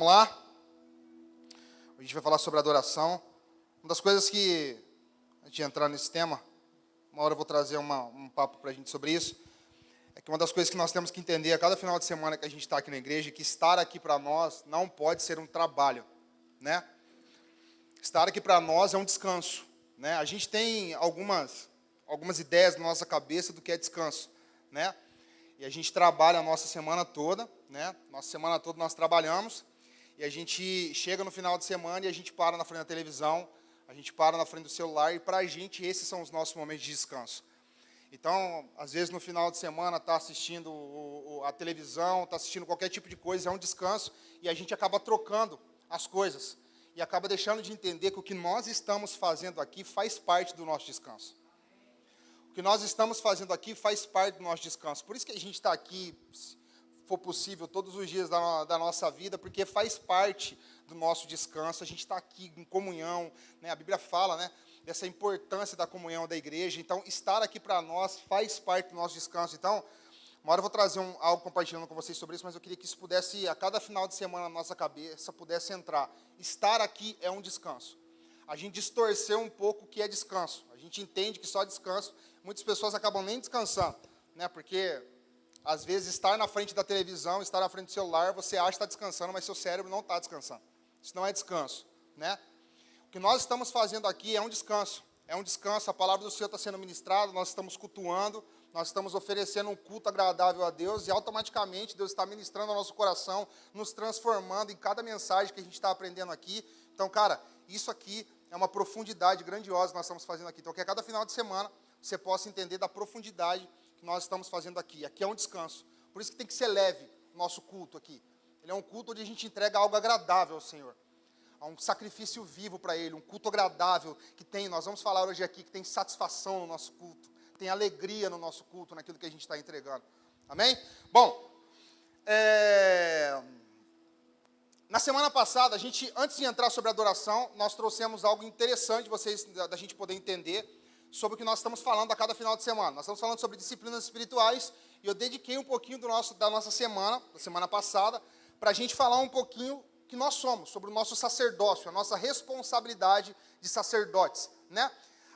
Vamos lá? A gente vai falar sobre adoração. Uma das coisas que, antes de entrar nesse tema, uma hora eu vou trazer um papo para a gente sobre isso, é que uma das coisas que nós temos que entender a cada final de semana que a gente está aqui na igreja é que estar aqui para nós não pode ser um trabalho, né? Estar aqui para nós é um descanso, né? A gente tem algumas ideias na nossa cabeça do que é descanso, né? E a gente trabalha a nossa semana toda, né? Nossa semana toda nós trabalhamos e a gente chega no final de semana e a gente para na frente da televisão, a gente para na frente do celular e para a gente esses são os nossos momentos de descanso. Então, às vezes no final de semana está assistindo a televisão, está assistindo qualquer tipo de coisa, é um descanso e a gente acaba trocando as coisas e acaba deixando de entender que o que nós estamos fazendo aqui faz parte do nosso descanso. O que nós estamos fazendo aqui faz parte do nosso descanso. Por isso que a gente está aqui, se for possível, todos os dias da nossa vida, porque faz parte do nosso descanso. A gente está aqui em comunhão, né? A Bíblia fala, né, dessa importância da comunhão da igreja. Então, estar aqui para nós faz parte do nosso descanso. Então, uma hora eu vou trazer algo compartilhando com vocês sobre isso, mas eu queria que isso pudesse, a cada final de semana, na nossa cabeça, pudesse entrar. Estar aqui é um descanso. A gente distorceu um pouco o que é descanso. A gente entende que só descanso, muitas pessoas acabam nem descansando, né? Porque, às vezes, estar na frente da televisão, estar na frente do celular, você acha que está descansando, mas seu cérebro não está descansando. Isso não é descanso, né? O que nós estamos fazendo aqui é um descanso. É um descanso, a palavra do Senhor está sendo ministrada, nós estamos cultuando, nós estamos oferecendo um culto agradável a Deus e automaticamente Deus está ministrando ao nosso coração, nos transformando em cada mensagem que a gente está aprendendo aqui. Então, cara, isso aqui é uma profundidade grandiosa que nós estamos fazendo aqui. Então, que a cada final de semana você possa entender da profundidade que nós estamos fazendo aqui. Aqui é um descanso. Por isso que tem que ser leve o nosso culto aqui. Ele é um culto onde a gente entrega algo agradável ao Senhor. Há um sacrifício vivo para Ele, um culto agradável que tem, nós vamos falar hoje aqui, que tem satisfação no nosso culto, tem alegria no nosso culto, naquilo que a gente está entregando. Amém? Bom, na semana passada, antes de entrar sobre adoração, nós trouxemos algo interessante da gente poder entender sobre o que nós estamos falando a cada final de semana. Nós estamos falando sobre disciplinas espirituais e eu dediquei um pouquinho da nossa semana, da semana passada, para a gente falar um pouquinho que nós somos, sobre o nosso sacerdócio, a nossa responsabilidade de sacerdotes, né?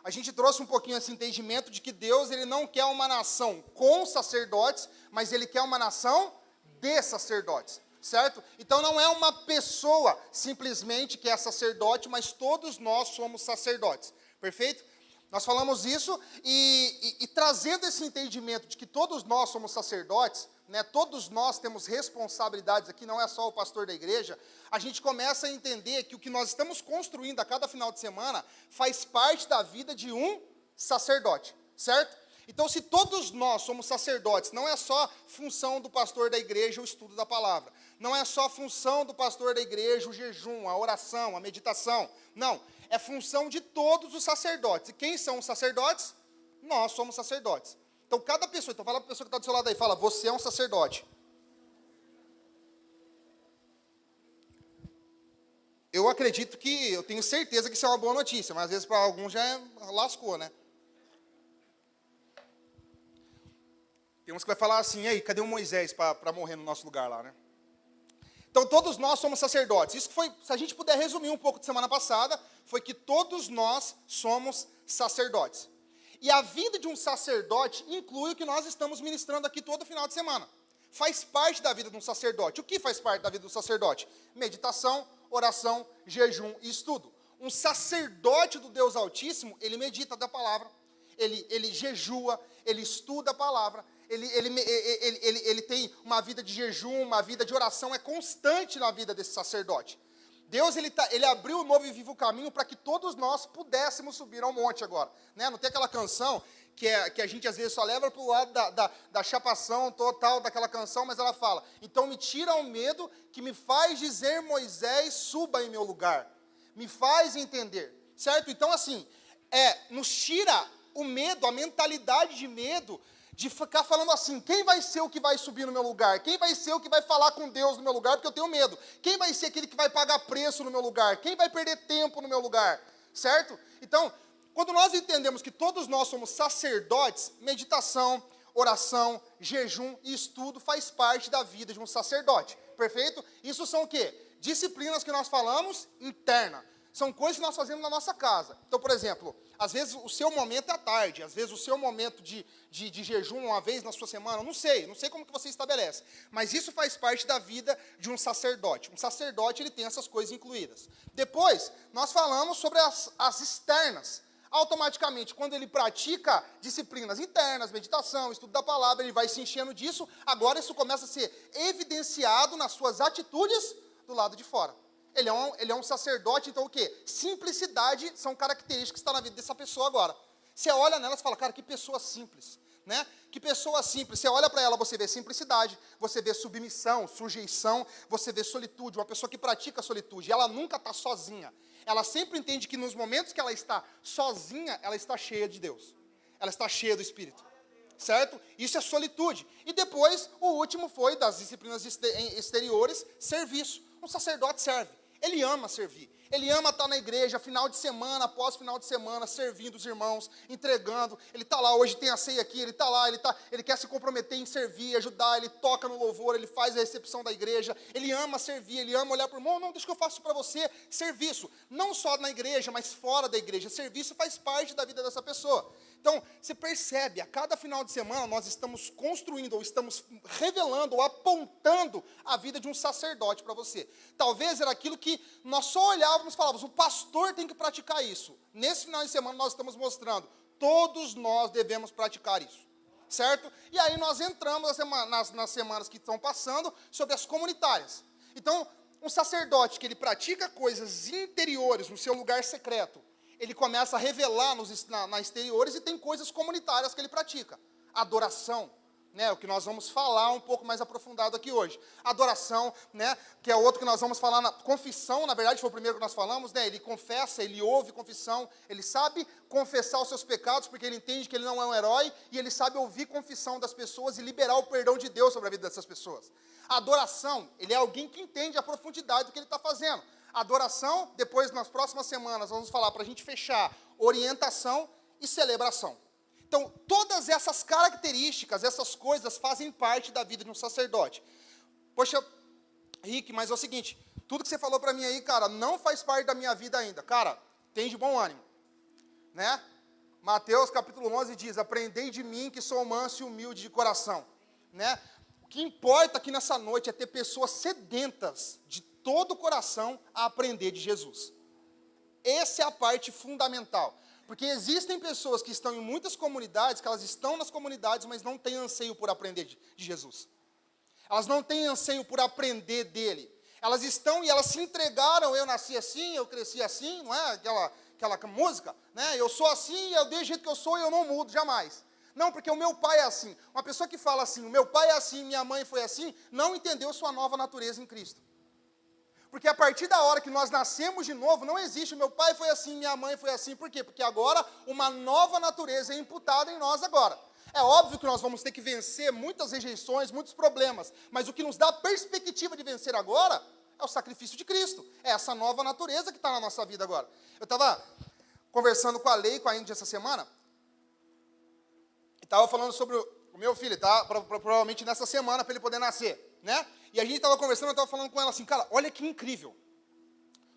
A gente trouxe um pouquinho esse entendimento de que Deus ele não quer uma nação com sacerdotes, mas Ele quer uma nação de sacerdotes, certo? Então não é uma pessoa simplesmente que é sacerdote, mas todos nós somos sacerdotes, perfeito? Nós falamos isso e trazendo esse entendimento de que todos nós somos sacerdotes, né, todos nós temos responsabilidades aqui, não é só o pastor da igreja, a gente começa a entender que o que nós estamos construindo a cada final de semana faz parte da vida de um sacerdote, certo? Então, se todos nós somos sacerdotes, não é só função do pastor da igreja o estudo da palavra, não é só função do pastor da igreja o jejum, a oração, a meditação, não, é função de todos os sacerdotes. E quem são os sacerdotes? Nós somos sacerdotes. Então, cada pessoa, então fala para a pessoa que está do seu lado aí, fala, você é um sacerdote. Eu acredito que, eu tenho certeza que isso é uma boa notícia, mas às vezes para alguns já lascou, né? Tem uns que vai falar assim, e aí, cadê o Moisés para morrer no nosso lugar lá, né? Então, todos nós somos sacerdotes. Isso foi, se a gente puder resumir um pouco de semana passada, foi que todos nós somos sacerdotes. E a vida de um sacerdote inclui o que nós estamos ministrando aqui todo final de semana. Faz parte da vida de um sacerdote. O que faz parte da vida do sacerdote? Meditação, oração, jejum e estudo. Um sacerdote do Deus Altíssimo, ele medita da palavra, ele jejua, ele estuda a palavra, ele tem uma vida de jejum, uma vida de oração, é constante na vida desse sacerdote. Deus ele abriu o novo e vivo caminho para que todos nós pudéssemos subir ao monte agora. Né? Não tem aquela canção que a gente às vezes só leva para o lado da chapação total daquela canção, mas ela fala, então me tira o medo que me faz dizer Moisés, suba em meu lugar. Me faz entender, certo? Então assim, nos tira o medo, a mentalidade de medo, de ficar falando assim, quem vai ser o que vai subir no meu lugar? Quem vai ser o que vai falar com Deus no meu lugar? Porque eu tenho medo. Quem vai ser aquele que vai pagar preço no meu lugar? Quem vai perder tempo no meu lugar? Certo? Então, quando nós entendemos que todos nós somos sacerdotes, meditação, oração, jejum e estudo faz parte da vida de um sacerdote. Perfeito? Isso são o quê? Disciplinas que nós falamos, interna. São coisas que nós fazemos na nossa casa. Então, por exemplo, às vezes o seu momento é à tarde, às vezes o seu momento de jejum uma vez na sua semana, não sei como que você estabelece. Mas isso faz parte da vida de um sacerdote. Um sacerdote, ele tem essas coisas incluídas. Depois, nós falamos sobre as externas. Automaticamente, quando ele pratica disciplinas internas, meditação, estudo da palavra, ele vai se enchendo disso. Agora isso começa a ser evidenciado nas suas atitudes do lado de fora. Ele é um sacerdote, então o quê? Simplicidade são características que estão na vida dessa pessoa agora. Você olha nela e fala, cara, que pessoa simples, né? Que pessoa simples. Você olha para ela, você vê simplicidade, você vê submissão, sujeição, você vê solitude, uma pessoa que pratica solitude. Ela nunca está sozinha. Ela sempre entende que nos momentos que ela está sozinha, ela está cheia de Deus. Ela está cheia do Espírito. Certo? Isso é solitude. E depois, o último foi, das disciplinas exteriores, serviço. Um sacerdote serve. Ele ama servir. Ele ama estar na igreja, final de semana, após final de semana, servindo os irmãos, entregando. Ele está lá, hoje tem a ceia aqui, ele está lá, ele quer se comprometer em servir, ajudar, ele toca no louvor, ele faz a recepção da igreja. Ele ama servir, ele ama olhar para o irmão, não, deixa que eu faço para você. Serviço, não só na igreja, mas fora da igreja. Serviço faz parte da vida dessa pessoa. Então, você percebe, a cada final de semana, nós estamos construindo, ou estamos revelando, ou apontando a vida de um sacerdote para você. Talvez era aquilo que nós só olhávamos e falávamos, o pastor tem que praticar isso. Nesse final de semana, nós estamos mostrando, todos nós devemos praticar isso. Certo? E aí nós entramos nas semanas que estão passando, sobre as comunitárias. Então, um sacerdote que ele pratica coisas interiores no seu lugar secreto, ele começa a revelar nas exteriores e tem coisas comunitárias que ele pratica. Adoração, né, o que nós vamos falar um pouco mais aprofundado aqui hoje. Adoração, né, que é outro que nós vamos falar, confissão, na verdade foi o primeiro que nós falamos, né, ele confessa, ele ouve confissão, ele sabe confessar os seus pecados, porque ele entende que ele não é um herói, e ele sabe ouvir confissão das pessoas e liberar o perdão de Deus sobre a vida dessas pessoas. A adoração, ele é alguém que entende a profundidade do que ele está fazendo. Adoração, depois nas próximas semanas, vamos falar para a gente fechar, orientação e celebração. Então, todas essas características, essas coisas fazem parte da vida de um sacerdote. Poxa, Rick, mas é o seguinte, tudo que você falou para mim aí, cara, não faz parte da minha vida ainda. Cara, tem de bom ânimo, né? Mateus capítulo 11 diz, aprendei de mim que sou manso e humilde de coração, né? O que importa aqui nessa noite é ter pessoas sedentas de todo o coração a aprender de Jesus. Essa é a parte fundamental. Porque existem pessoas que estão em muitas comunidades, que elas estão nas comunidades, mas não têm anseio por aprender de Jesus. Elas não têm anseio por aprender dele. Elas estão e elas se entregaram, eu nasci assim, eu cresci assim, não é aquela música, né? Eu sou assim, eu dei o jeito que eu sou e eu não mudo jamais. Não, porque o meu pai é assim. Uma pessoa que fala assim, o meu pai é assim, minha mãe foi assim, não entendeu sua nova natureza em Cristo. Porque a partir da hora que nós nascemos de novo, não existe, meu pai foi assim, minha mãe foi assim. Por quê? Porque agora uma nova natureza é imputada em nós agora. É óbvio que nós vamos ter que vencer muitas rejeições, muitos problemas, mas o que nos dá a perspectiva de vencer agora é o sacrifício de Cristo. É essa nova natureza que está na nossa vida agora. Eu estava conversando com a Lei, com a Índia essa semana, e estava falando sobre o meu filho, tá? Provavelmente nessa semana, para ele poder nascer, né? E a gente estava conversando, eu estava falando com ela assim, cara, olha que incrível.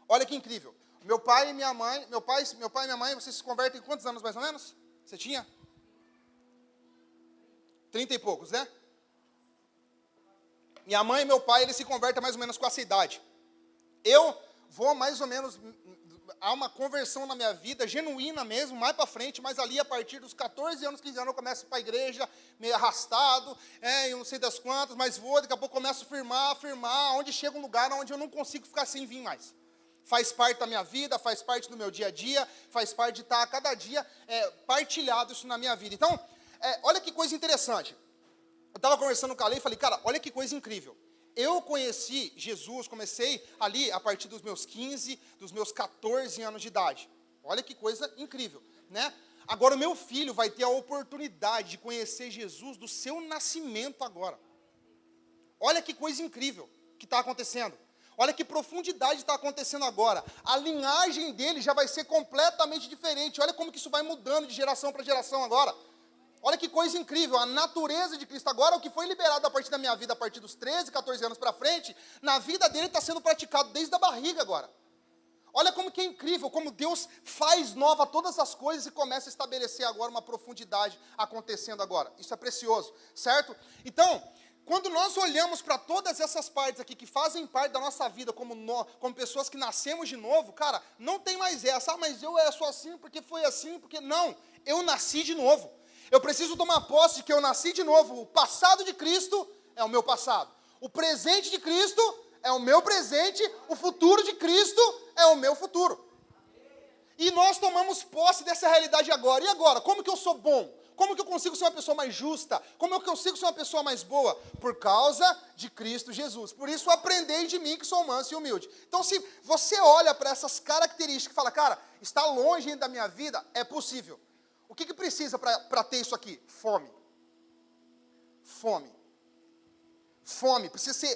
Olha que incrível. Meu pai e minha mãe, vocês se convertem em quantos anos mais ou menos? Você tinha? 30 e poucos, né? Minha mãe e meu pai, eles se convertem mais ou menos com essa idade. Eu vou mais ou menos, há uma conversão na minha vida, genuína mesmo, mais para frente, mas ali a partir dos 14 anos, 15 anos, eu começo a ir para a igreja, meio arrastado, eu não sei das quantas, mas vou, daqui a pouco começo a firmar, onde chega um lugar onde eu não consigo ficar sem vir mais. Faz parte da minha vida, faz parte do meu dia a dia, faz parte de estar a cada dia partilhado isso na minha vida. Então, olha que coisa interessante. Eu estava conversando com a Lei e falei, cara, olha que coisa incrível. Eu conheci Jesus, comecei ali a partir dos meus 15, dos meus 14 anos de idade. Olha que coisa incrível, né? Agora o meu filho vai ter a oportunidade de conhecer Jesus do seu nascimento agora. Olha que coisa incrível que está acontecendo. Olha que profundidade está acontecendo agora. A linhagem dele já vai ser completamente diferente. Olha como que isso vai mudando de geração para geração agora. Olha que coisa incrível, a natureza de Cristo. Agora, o que foi liberado a partir da minha vida, a partir dos 13, 14 anos para frente, na vida dele está sendo praticado desde a barriga agora. Olha como que é incrível, como Deus faz nova todas as coisas e começa a estabelecer agora uma profundidade acontecendo agora. Isso é precioso, certo? Então, quando nós olhamos para todas essas partes aqui que fazem parte da nossa vida como pessoas que nascemos de novo, cara, não tem mais essa, mas eu sou assim porque foi assim, porque não, eu nasci de novo. Eu preciso tomar posse de que eu nasci de novo. O passado de Cristo é o meu passado. O presente de Cristo é o meu presente. O futuro de Cristo é o meu futuro. E nós tomamos posse dessa realidade agora. E agora? Como que eu sou bom? Como que eu consigo ser uma pessoa mais justa? Como que eu consigo ser uma pessoa mais boa? Por causa de Cristo Jesus. Por isso, aprendei de mim que sou manso e humilde. Então, se você olha para essas características e fala, cara, está longe ainda da minha vida, é possível. O que precisa para ter isso aqui? Fome. Fome. Fome. Precisa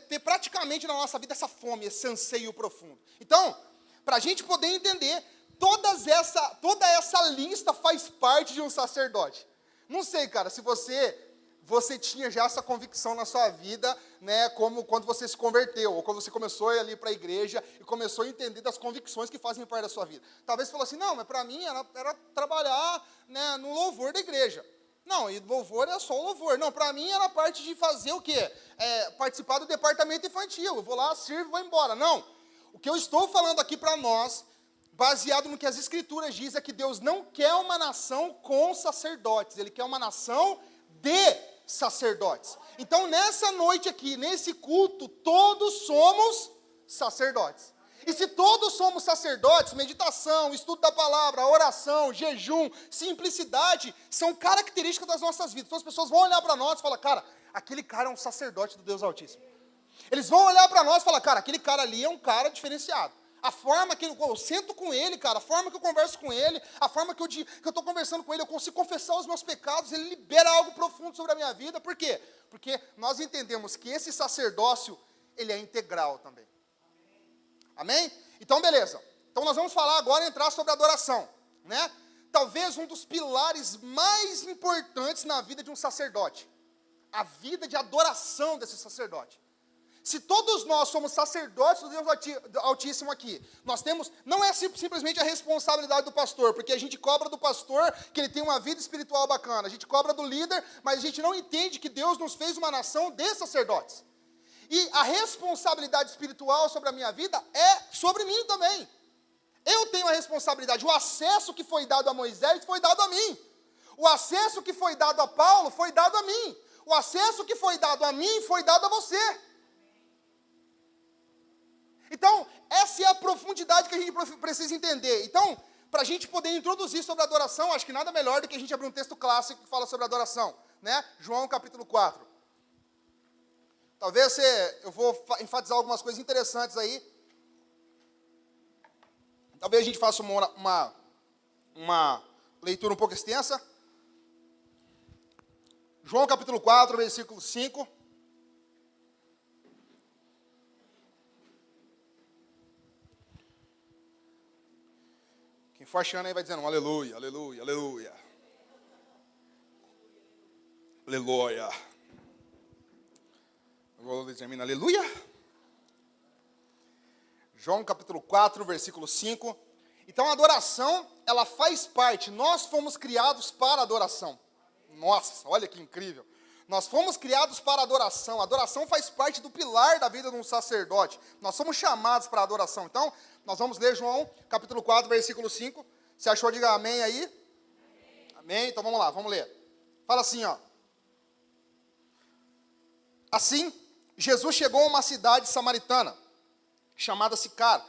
ter praticamente na nossa vida essa fome, esse anseio profundo. Então, para a gente poder entender, toda essa lista faz parte de um sacerdote. Não sei, cara, se você tinha já essa convicção na sua vida, né, como quando você se converteu, ou quando você começou a ir ali para a igreja e começou a entender das convicções que fazem parte da sua vida. Talvez você falou assim, não, mas para mim era trabalhar, né, no louvor da igreja. Não, e louvor é só o louvor. Não, para mim era parte de fazer o quê? Participar do departamento infantil. Eu vou lá, sirvo e vou embora. Não. O que eu estou falando aqui para nós, baseado no que as Escrituras dizem, é que Deus não quer uma nação com sacerdotes. Ele quer uma nação de sacerdotes. Então, nessa noite aqui, nesse culto, todos somos sacerdotes. E se todos somos sacerdotes, meditação, estudo da palavra, oração, jejum, simplicidade, são características das nossas vidas. Então, as pessoas vão olhar para nós e falar, cara, aquele cara é um sacerdote do Deus Altíssimo. Eles vão olhar para nós e falar, cara, aquele cara ali é um cara diferenciado. A forma que eu sento com ele, cara, a forma que eu converso com ele, a forma que eu estou conversando com ele, eu consigo confessar os meus pecados, ele libera algo profundo sobre a minha vida. Por quê? Porque nós entendemos que esse sacerdócio, ele é integral também. Amém? Então, beleza. Então, nós vamos falar agora, entrar sobre a adoração, né? Talvez um dos pilares mais importantes na vida de um sacerdote. A vida de adoração desse sacerdote. Se todos nós somos sacerdotes do Deus Altíssimo aqui, nós temos, não é simplesmente a responsabilidade do pastor, porque a gente cobra do pastor que ele tem uma vida espiritual bacana, a gente cobra do líder, mas a gente não entende que Deus nos fez uma nação de sacerdotes. E a responsabilidade espiritual sobre a minha vida é sobre mim também. Eu tenho a responsabilidade, o acesso que foi dado a Moisés foi dado a mim. O acesso que foi dado a Paulo foi dado a mim. O acesso que foi dado a mim foi dado a você. Então, essa é a profundidade que a gente precisa entender. Então, para a gente poder introduzir sobre a adoração, acho que nada melhor do que a gente abrir um texto clássico que fala sobre a adoração, né? João capítulo 4. Talvez eu vou enfatizar algumas coisas interessantes aí. Talvez a gente faça uma leitura um pouco extensa. João capítulo 4, versículo 5. Quem for achando aí vai dizendo um aleluia, aleluia, aleluia. Aleluia. Agora termina aleluia. João capítulo 4, versículo 5. Então a adoração, ela faz parte, nós fomos criados para a adoração. Nossa, olha que incrível. Nós fomos criados para a adoração. A adoração faz parte do pilar da vida de um sacerdote. Nós somos chamados para a adoração. Então, nós vamos ler João, capítulo 4, versículo 5. Se achou, diga amém aí. Amém. Amém? Então vamos lá, vamos ler. Fala assim, ó. Assim, Jesus chegou a uma cidade samaritana, chamada Sicar,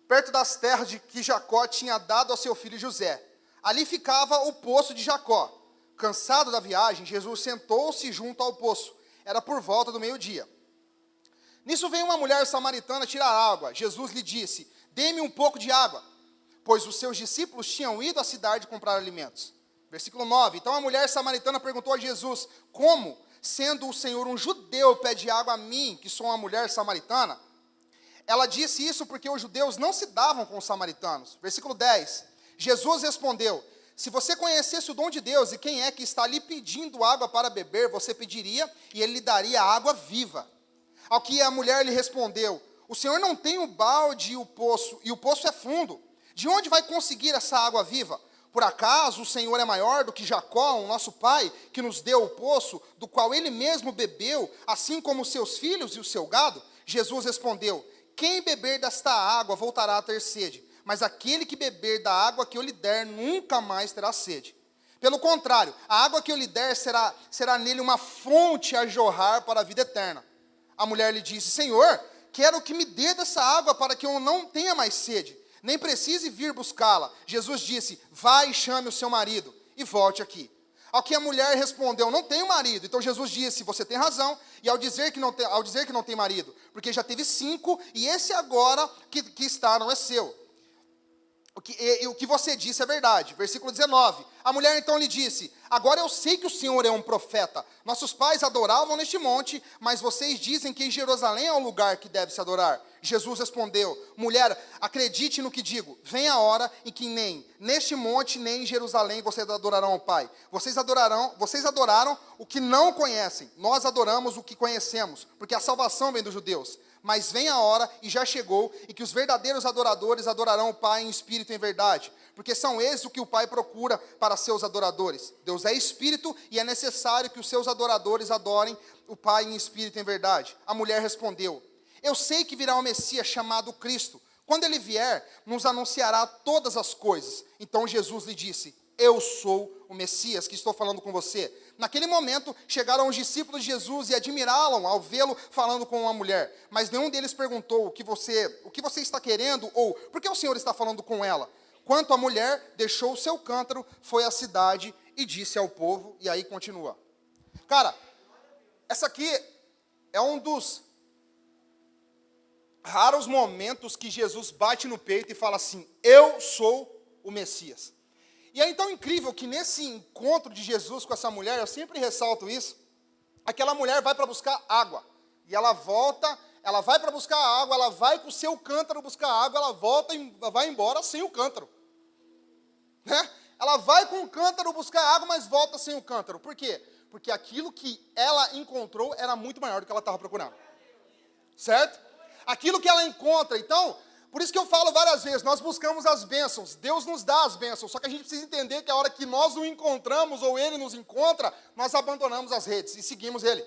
perto das terras de que Jacó tinha dado ao seu filho José. Ali ficava o poço de Jacó. Cansado da viagem, Jesus sentou-se junto ao poço. Era por volta do meio-dia. Nisso veio uma mulher samaritana tirar água. Jesus lhe disse, dê-me um pouco de água, pois os seus discípulos tinham ido à cidade comprar alimentos. Versículo 9. Então a mulher samaritana perguntou a Jesus, como, sendo o Senhor um judeu, pede água a mim, que sou uma mulher samaritana? Ela disse isso porque os judeus não se davam com os samaritanos. Versículo 10. Jesus respondeu, se você conhecesse o dom de Deus e quem é que está lhe pedindo água para beber, você pediria e ele lhe daria água viva. Ao que a mulher lhe respondeu: o Senhor não tem o balde e o poço é fundo. De onde vai conseguir essa água viva? Por acaso o Senhor é maior do que Jacó, o nosso pai, que nos deu o poço, do qual ele mesmo bebeu, assim como os seus filhos e o seu gado? Jesus respondeu: quem beber desta água voltará a ter sede, mas aquele que beber da água que eu lhe der nunca mais terá sede. Pelo contrário, a água que eu lhe der será nele uma fonte a jorrar para a vida eterna. A mulher lhe disse: Senhor, quero que me dê dessa água para que eu não tenha mais sede, nem precise vir buscá-la. Jesus disse: vai e chame o seu marido e volte aqui. Ao que a mulher respondeu: não tenho marido. Então Jesus disse: você tem razão, e ao dizer que não tem marido, porque já teve 5, e esse agora que está não é seu. O que você disse é verdade. Versículo 19. A mulher então lhe disse: agora eu sei que o Senhor é um profeta. Nossos pais adoravam neste monte, mas vocês dizem que em Jerusalém é o lugar que deve se adorar. Jesus respondeu: mulher, acredite no que digo. Vem a hora em que nem neste monte, nem em Jerusalém vocês adorarão ao Pai. Vocês adoraram o que não conhecem. Nós adoramos o que conhecemos, porque a salvação vem dos judeus. Mas vem a hora, e já chegou, em que os verdadeiros adoradores adorarão o Pai em espírito e em verdade, porque são esses o que o Pai procura para seus adoradores. Deus é espírito, e é necessário que os seus adoradores adorem o Pai em espírito e em verdade. A mulher respondeu: eu sei que virá o Messias chamado Cristo. Quando ele vier, nos anunciará todas as coisas. Então Jesus lhe disse: eu sou o Messias que estou falando com você. Naquele momento, chegaram os discípulos de Jesus e admiraram ao vê-lo falando com uma mulher. Mas nenhum deles perguntou: o que você está querendo? Ou por que o Senhor está falando com ela? Quanto à mulher, deixou o seu cântaro, foi à cidade e disse ao povo. E aí continua. Cara, essa aqui é um dos raros momentos que Jesus bate no peito e fala assim: eu sou o Messias. E é então incrível que nesse encontro de Jesus com essa mulher, eu sempre ressalto isso, aquela mulher vai para buscar água, e ela volta, ela vai para buscar água, ela vai com o seu cântaro buscar água, ela volta e vai embora sem o cântaro. Né? Ela vai com o cântaro buscar água, mas volta sem o cântaro. Por quê? Porque aquilo que ela encontrou era muito maior do que ela estava procurando. Certo? Aquilo que ela encontra, então... Por isso que eu falo várias vezes, nós buscamos as bênçãos, Deus nos dá as bênçãos, só que a gente precisa entender que a hora que nós o encontramos, ou Ele nos encontra, nós abandonamos as redes e seguimos Ele.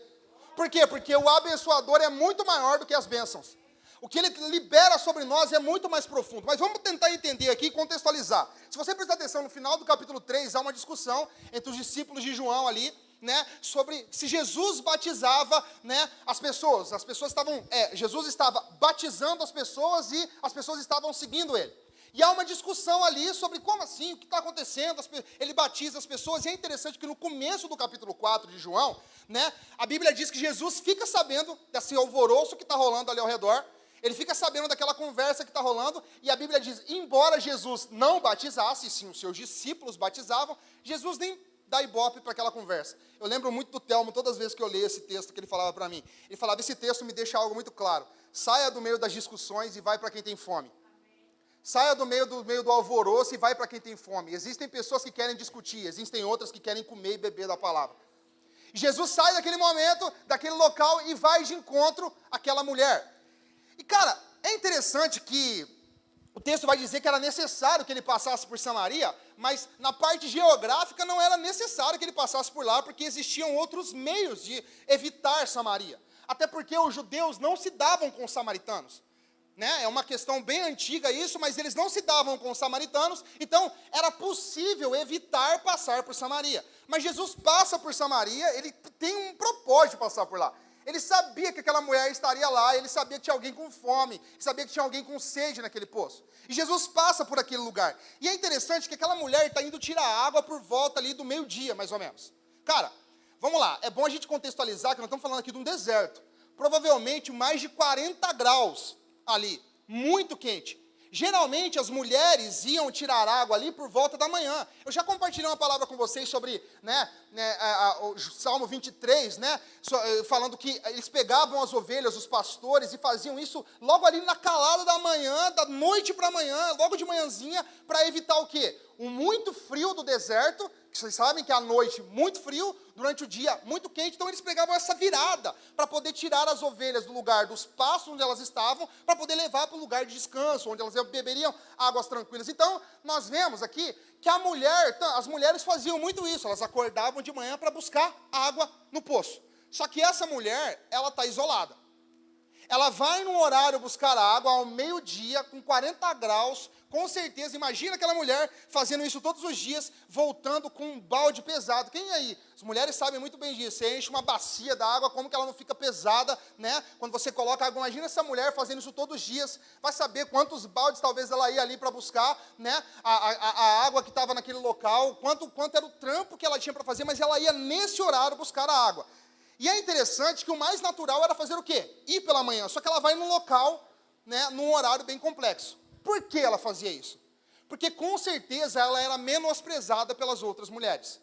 Por quê? Porque o abençoador é muito maior do que as bênçãos. O que Ele libera sobre nós é muito mais profundo. Mas vamos tentar entender aqui e contextualizar. Se você prestar atenção, no final do capítulo 3, há uma discussão entre os discípulos de João ali, né, sobre se Jesus batizava, né, as pessoas estavam, Jesus estava batizando as pessoas e as pessoas estavam seguindo ele. E há uma discussão ali sobre como assim, o que está acontecendo, ele batiza as pessoas, e é interessante que no começo do capítulo 4 de João, né, a Bíblia diz que Jesus fica sabendo desse alvoroço que está rolando ali ao redor, ele fica sabendo daquela conversa que está rolando, e a Bíblia diz, embora Jesus não batizasse, sim, os seus discípulos batizavam, Jesus nem dá ibope para aquela conversa. Eu lembro muito do Telmo, todas as vezes que eu leio esse texto que ele falava para mim. Ele falava: esse texto me deixa algo muito claro. Saia do meio das discussões e vai para quem tem fome. Saia do meio do alvoroço e vai para quem tem fome. Existem pessoas que querem discutir, existem outras que querem comer e beber da palavra. E Jesus sai daquele momento, daquele local, e vai de encontro àquela mulher. E, cara, é interessante que o texto vai dizer que era necessário que ele passasse por Samaria, mas na parte geográfica não era necessário que ele passasse por lá, porque existiam outros meios de evitar Samaria. Até porque os judeus não se davam com os samaritanos. Né? É uma questão bem antiga isso, mas eles não se davam com os samaritanos, então era possível evitar passar por Samaria. Mas Jesus passa por Samaria, ele tem um propósito de passar por lá. Ele sabia que aquela mulher estaria lá, ele sabia que tinha alguém com fome, sabia que tinha alguém com sede naquele poço. E Jesus passa por aquele lugar. E é interessante que aquela mulher está indo tirar água por volta ali do meio-dia, mais ou menos. Cara, vamos lá, é bom a gente contextualizar que nós estamos falando aqui de um deserto. Provavelmente mais de 40 graus ali, muito quente. Geralmente as mulheres iam tirar água ali por volta da manhã. Eu já compartilhei uma palavra com vocês sobre o Salmo 23, falando que eles pegavam as ovelhas, os pastores, e faziam isso logo ali na calada da manhã, da noite para amanhã, logo de manhãzinha, para evitar o quê? o muito frio do deserto, que vocês sabem que à noite muito frio, durante o dia muito quente, então eles pegavam essa virada para poder tirar as ovelhas do lugar dos pastos onde elas estavam, para poder levar para o lugar de descanso, onde elas beberiam águas tranquilas. Então, nós vemos aqui que as mulheres faziam muito isso, elas acordavam de manhã para buscar água no poço. Só que essa mulher, ela está isolada. Ela vai num horário buscar água ao meio-dia, com 40 graus, com certeza, imagina aquela mulher fazendo isso todos os dias, voltando com um balde pesado. Quem aí? As mulheres sabem muito bem disso. Você enche uma bacia da água, como que ela não fica pesada, né? Quando você coloca água, imagina essa mulher fazendo isso todos os dias, vai saber quantos baldes talvez ela ia ali para buscar, né? A água que estava naquele local, quanto era o trampo que ela tinha para fazer, mas ela ia nesse horário buscar a água. E é interessante que o mais natural era fazer o quê? Ir pela manhã, só que ela vai num local, né, num horário bem complexo. Por que ela fazia isso? Porque com certeza ela era menosprezada pelas outras mulheres.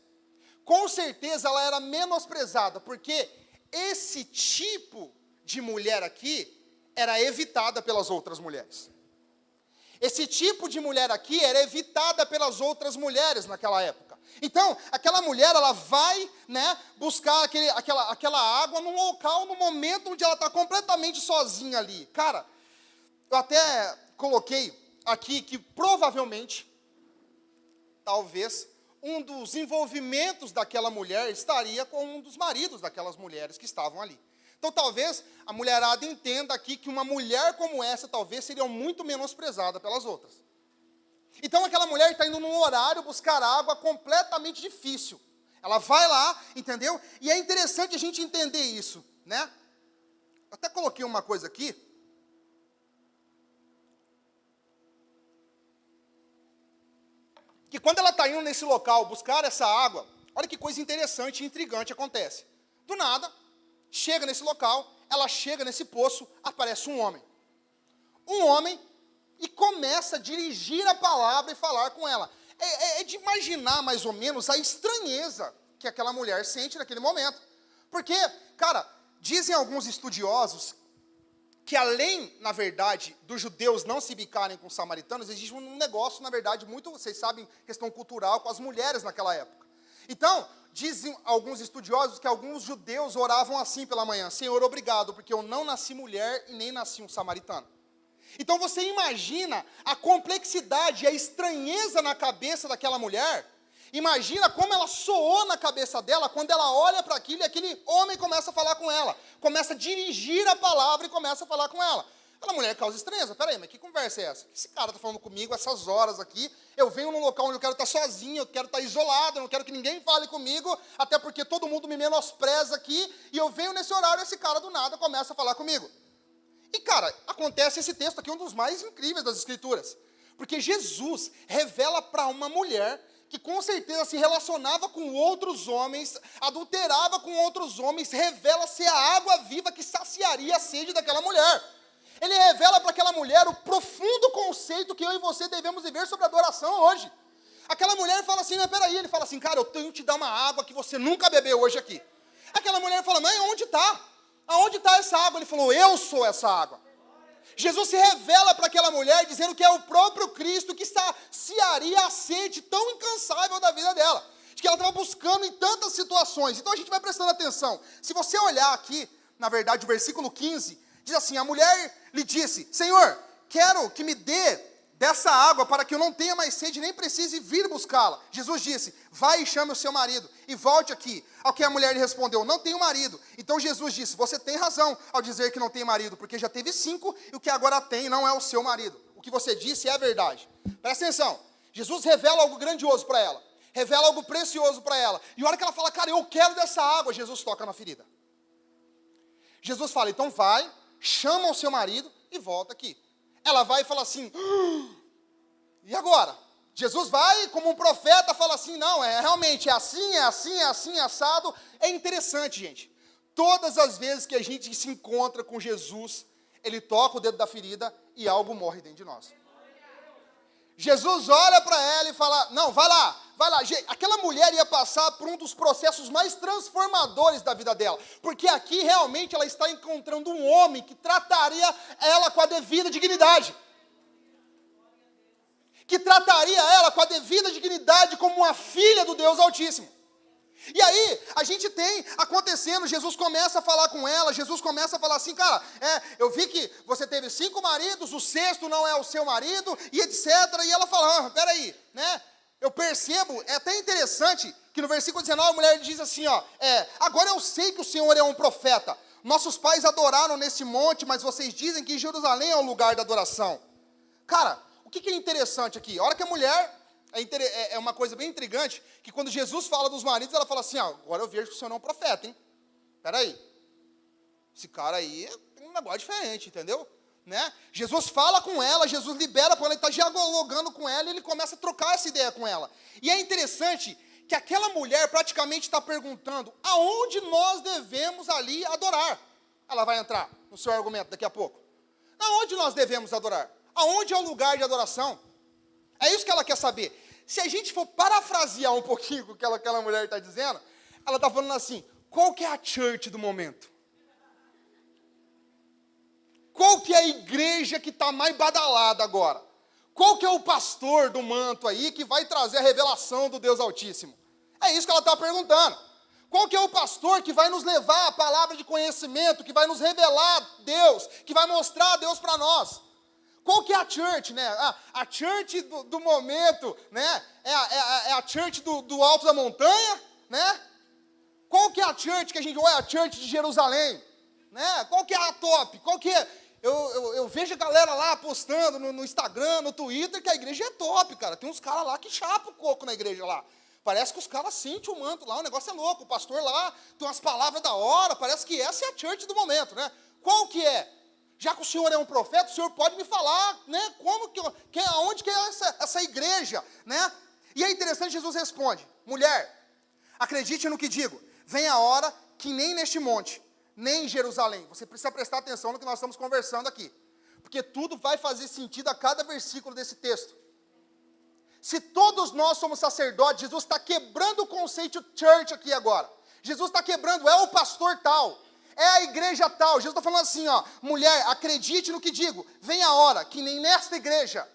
Com certeza ela era menosprezada, porque esse tipo de mulher aqui era evitada pelas outras mulheres. Esse tipo de mulher aqui era evitada pelas outras mulheres naquela época. Então, aquela mulher, ela vai, né, buscar aquela água num local, no momento onde ela está completamente sozinha ali. Cara, eu até coloquei aqui que provavelmente, talvez, um dos envolvimentos daquela mulher estaria com um dos maridos daquelas mulheres que estavam ali. Então, talvez a mulherada entenda aqui que uma mulher como essa, talvez, seria muito menosprezada pelas outras. Então, aquela mulher está indo num horário buscar água completamente difícil. Ela vai lá, entendeu? E é interessante a gente entender isso, né? Eu até coloquei uma coisa aqui. Que quando ela está indo nesse local buscar essa água, olha que coisa interessante e intrigante acontece. Do nada, chega nesse local, ela chega nesse poço, aparece um homem. Um homem e começa a dirigir a palavra e falar com ela. É de imaginar mais ou menos a estranheza que aquela mulher sente naquele momento. Porque, cara, dizem alguns estudiosos que além, na verdade, dos judeus não se bicarem com os samaritanos, existe um negócio, na verdade, muito, vocês sabem, questão cultural com as mulheres naquela época. Então, dizem alguns estudiosos que alguns judeus oravam assim pela manhã: Senhor, obrigado, porque eu não nasci mulher e nem nasci um samaritano. Então você imagina a complexidade e a estranheza na cabeça daquela mulher. Imagina como ela soou na cabeça dela quando ela olha para aquilo e aquele homem começa a falar com ela. Começa a dirigir a palavra e começa a falar com ela. Aquela mulher causa estranheza. Peraí, mas que conversa é essa? Esse cara está falando comigo essas horas aqui. Eu venho num local onde eu quero estar sozinho, eu quero estar isolado, eu não quero que ninguém fale comigo, até porque todo mundo me menospreza aqui. E eu venho nesse horário e esse cara do nada começa a falar comigo. E, cara, acontece esse texto aqui, um dos mais incríveis das Escrituras. Porque Jesus revela para uma mulher que com certeza se relacionava com outros homens, adulterava com outros homens, revela ser a água viva que saciaria a sede daquela mulher. Ele revela para aquela mulher o profundo conceito que eu e você devemos viver sobre adoração hoje. Aquela mulher fala assim, mas peraí, ele fala assim, cara, eu tenho que te dar uma água que você nunca bebeu hoje aqui. Aquela mulher fala, mãe, onde está? Aonde está essa água? Ele falou, eu sou essa água. Jesus se revela para aquela mulher, dizendo que é o próprio Cristo que saciaria a sede tão incansável da vida dela, de que ela estava buscando em tantas situações. Então a gente vai prestando atenção. Se você olhar aqui, na verdade, o versículo 15, diz assim, a mulher lhe disse, Senhor, quero que me dê dessa água para que eu não tenha mais sede, nem precise vir buscá-la. Jesus disse, vai e chame o seu marido e volte aqui. Ao que a mulher lhe respondeu, não tenho marido. Então Jesus disse, você tem razão ao dizer que não tem marido, porque já teve 5 e o que agora tem não é o seu marido. O que você disse é a verdade. Presta atenção, Jesus revela algo grandioso para ela, revela algo precioso para ela. E a hora que ela fala, cara, eu quero dessa água, Jesus toca na ferida. Jesus fala, então vai, chama o seu marido e volta aqui. Ela vai e fala assim, e agora? Jesus vai, como um profeta, fala assim, não, realmente é assim, assado. É interessante, gente. Todas as vezes que a gente se encontra com Jesus, ele toca o dedo da ferida e algo morre dentro de nós. Jesus olha para ela e fala, não, vai lá. Aquela mulher ia passar por um dos processos mais transformadores da vida dela, porque aqui realmente ela está encontrando um homem que trataria ela com a devida dignidade. que trataria ela com a devida dignidade como uma filha do Deus Altíssimo. E aí, a gente tem acontecendo, Jesus começa a falar com ela, Jesus começa a falar assim, cara, eu vi que você teve 5 maridos, o 6º não é o seu marido, e etc. E ela fala, peraí, né? Eu percebo, é até interessante, que no versículo 19 a mulher diz assim, agora eu sei que o Senhor é um profeta. Nossos pais adoraram nesse monte, mas vocês dizem que Jerusalém é o lugar da adoração. Cara, o que é interessante aqui? A hora que a mulher... É uma coisa bem intrigante, que quando Jesus fala dos maridos, ela fala assim, agora eu vejo que o senhor não é um profeta, hein? Peraí, esse cara aí tem um negócio diferente, entendeu? Né? Jesus fala com ela, Jesus libera com ela, ele está dialogando com ela, e ele começa a trocar essa ideia com ela. E é interessante que aquela mulher praticamente está perguntando, aonde nós devemos ali adorar? Ela vai entrar no seu argumento daqui a pouco. Aonde nós devemos adorar? Aonde é o lugar de adoração? É isso que ela quer saber. Se a gente for parafrasear um pouquinho o que aquela mulher está dizendo, ela está falando assim, qual que é a church do momento? Qual que é a igreja que está mais badalada agora? Qual que é o pastor do manto aí que vai trazer a revelação do Deus Altíssimo? É isso que ela está perguntando. Qual que é o pastor que vai nos levar a palavra de conhecimento, que vai nos revelar Deus, que vai mostrar Deus para nós? Qual que é a church, né? A church do momento, né? É a church do alto da montanha, né? Qual que é a church que a gente... Ou é a church de Jerusalém, né? Qual que é a top? Qual que é... Eu vejo a galera lá postando no Instagram, no Twitter, que a igreja é top, cara. Tem uns caras lá que chapam o coco na igreja lá. Parece que os caras sentem o manto lá, o negócio é louco. O pastor lá tem umas palavras da hora, parece que essa é a church do momento, né? Qual que é? Já que o senhor é um profeta, o senhor pode me falar, né? Aonde que é essa igreja, né? E é interessante, Jesus responde, mulher, acredite no que digo, vem a hora que nem neste monte, nem em Jerusalém. Você precisa prestar atenção no que nós estamos conversando aqui, porque tudo vai fazer sentido a cada versículo desse texto. Se todos nós somos sacerdotes, Jesus está quebrando o conceito church aqui agora. Jesus está quebrando, é o pastor tal. É a igreja tal. Jesus está falando assim, mulher, acredite no que digo. Vem a hora que nem nesta igreja,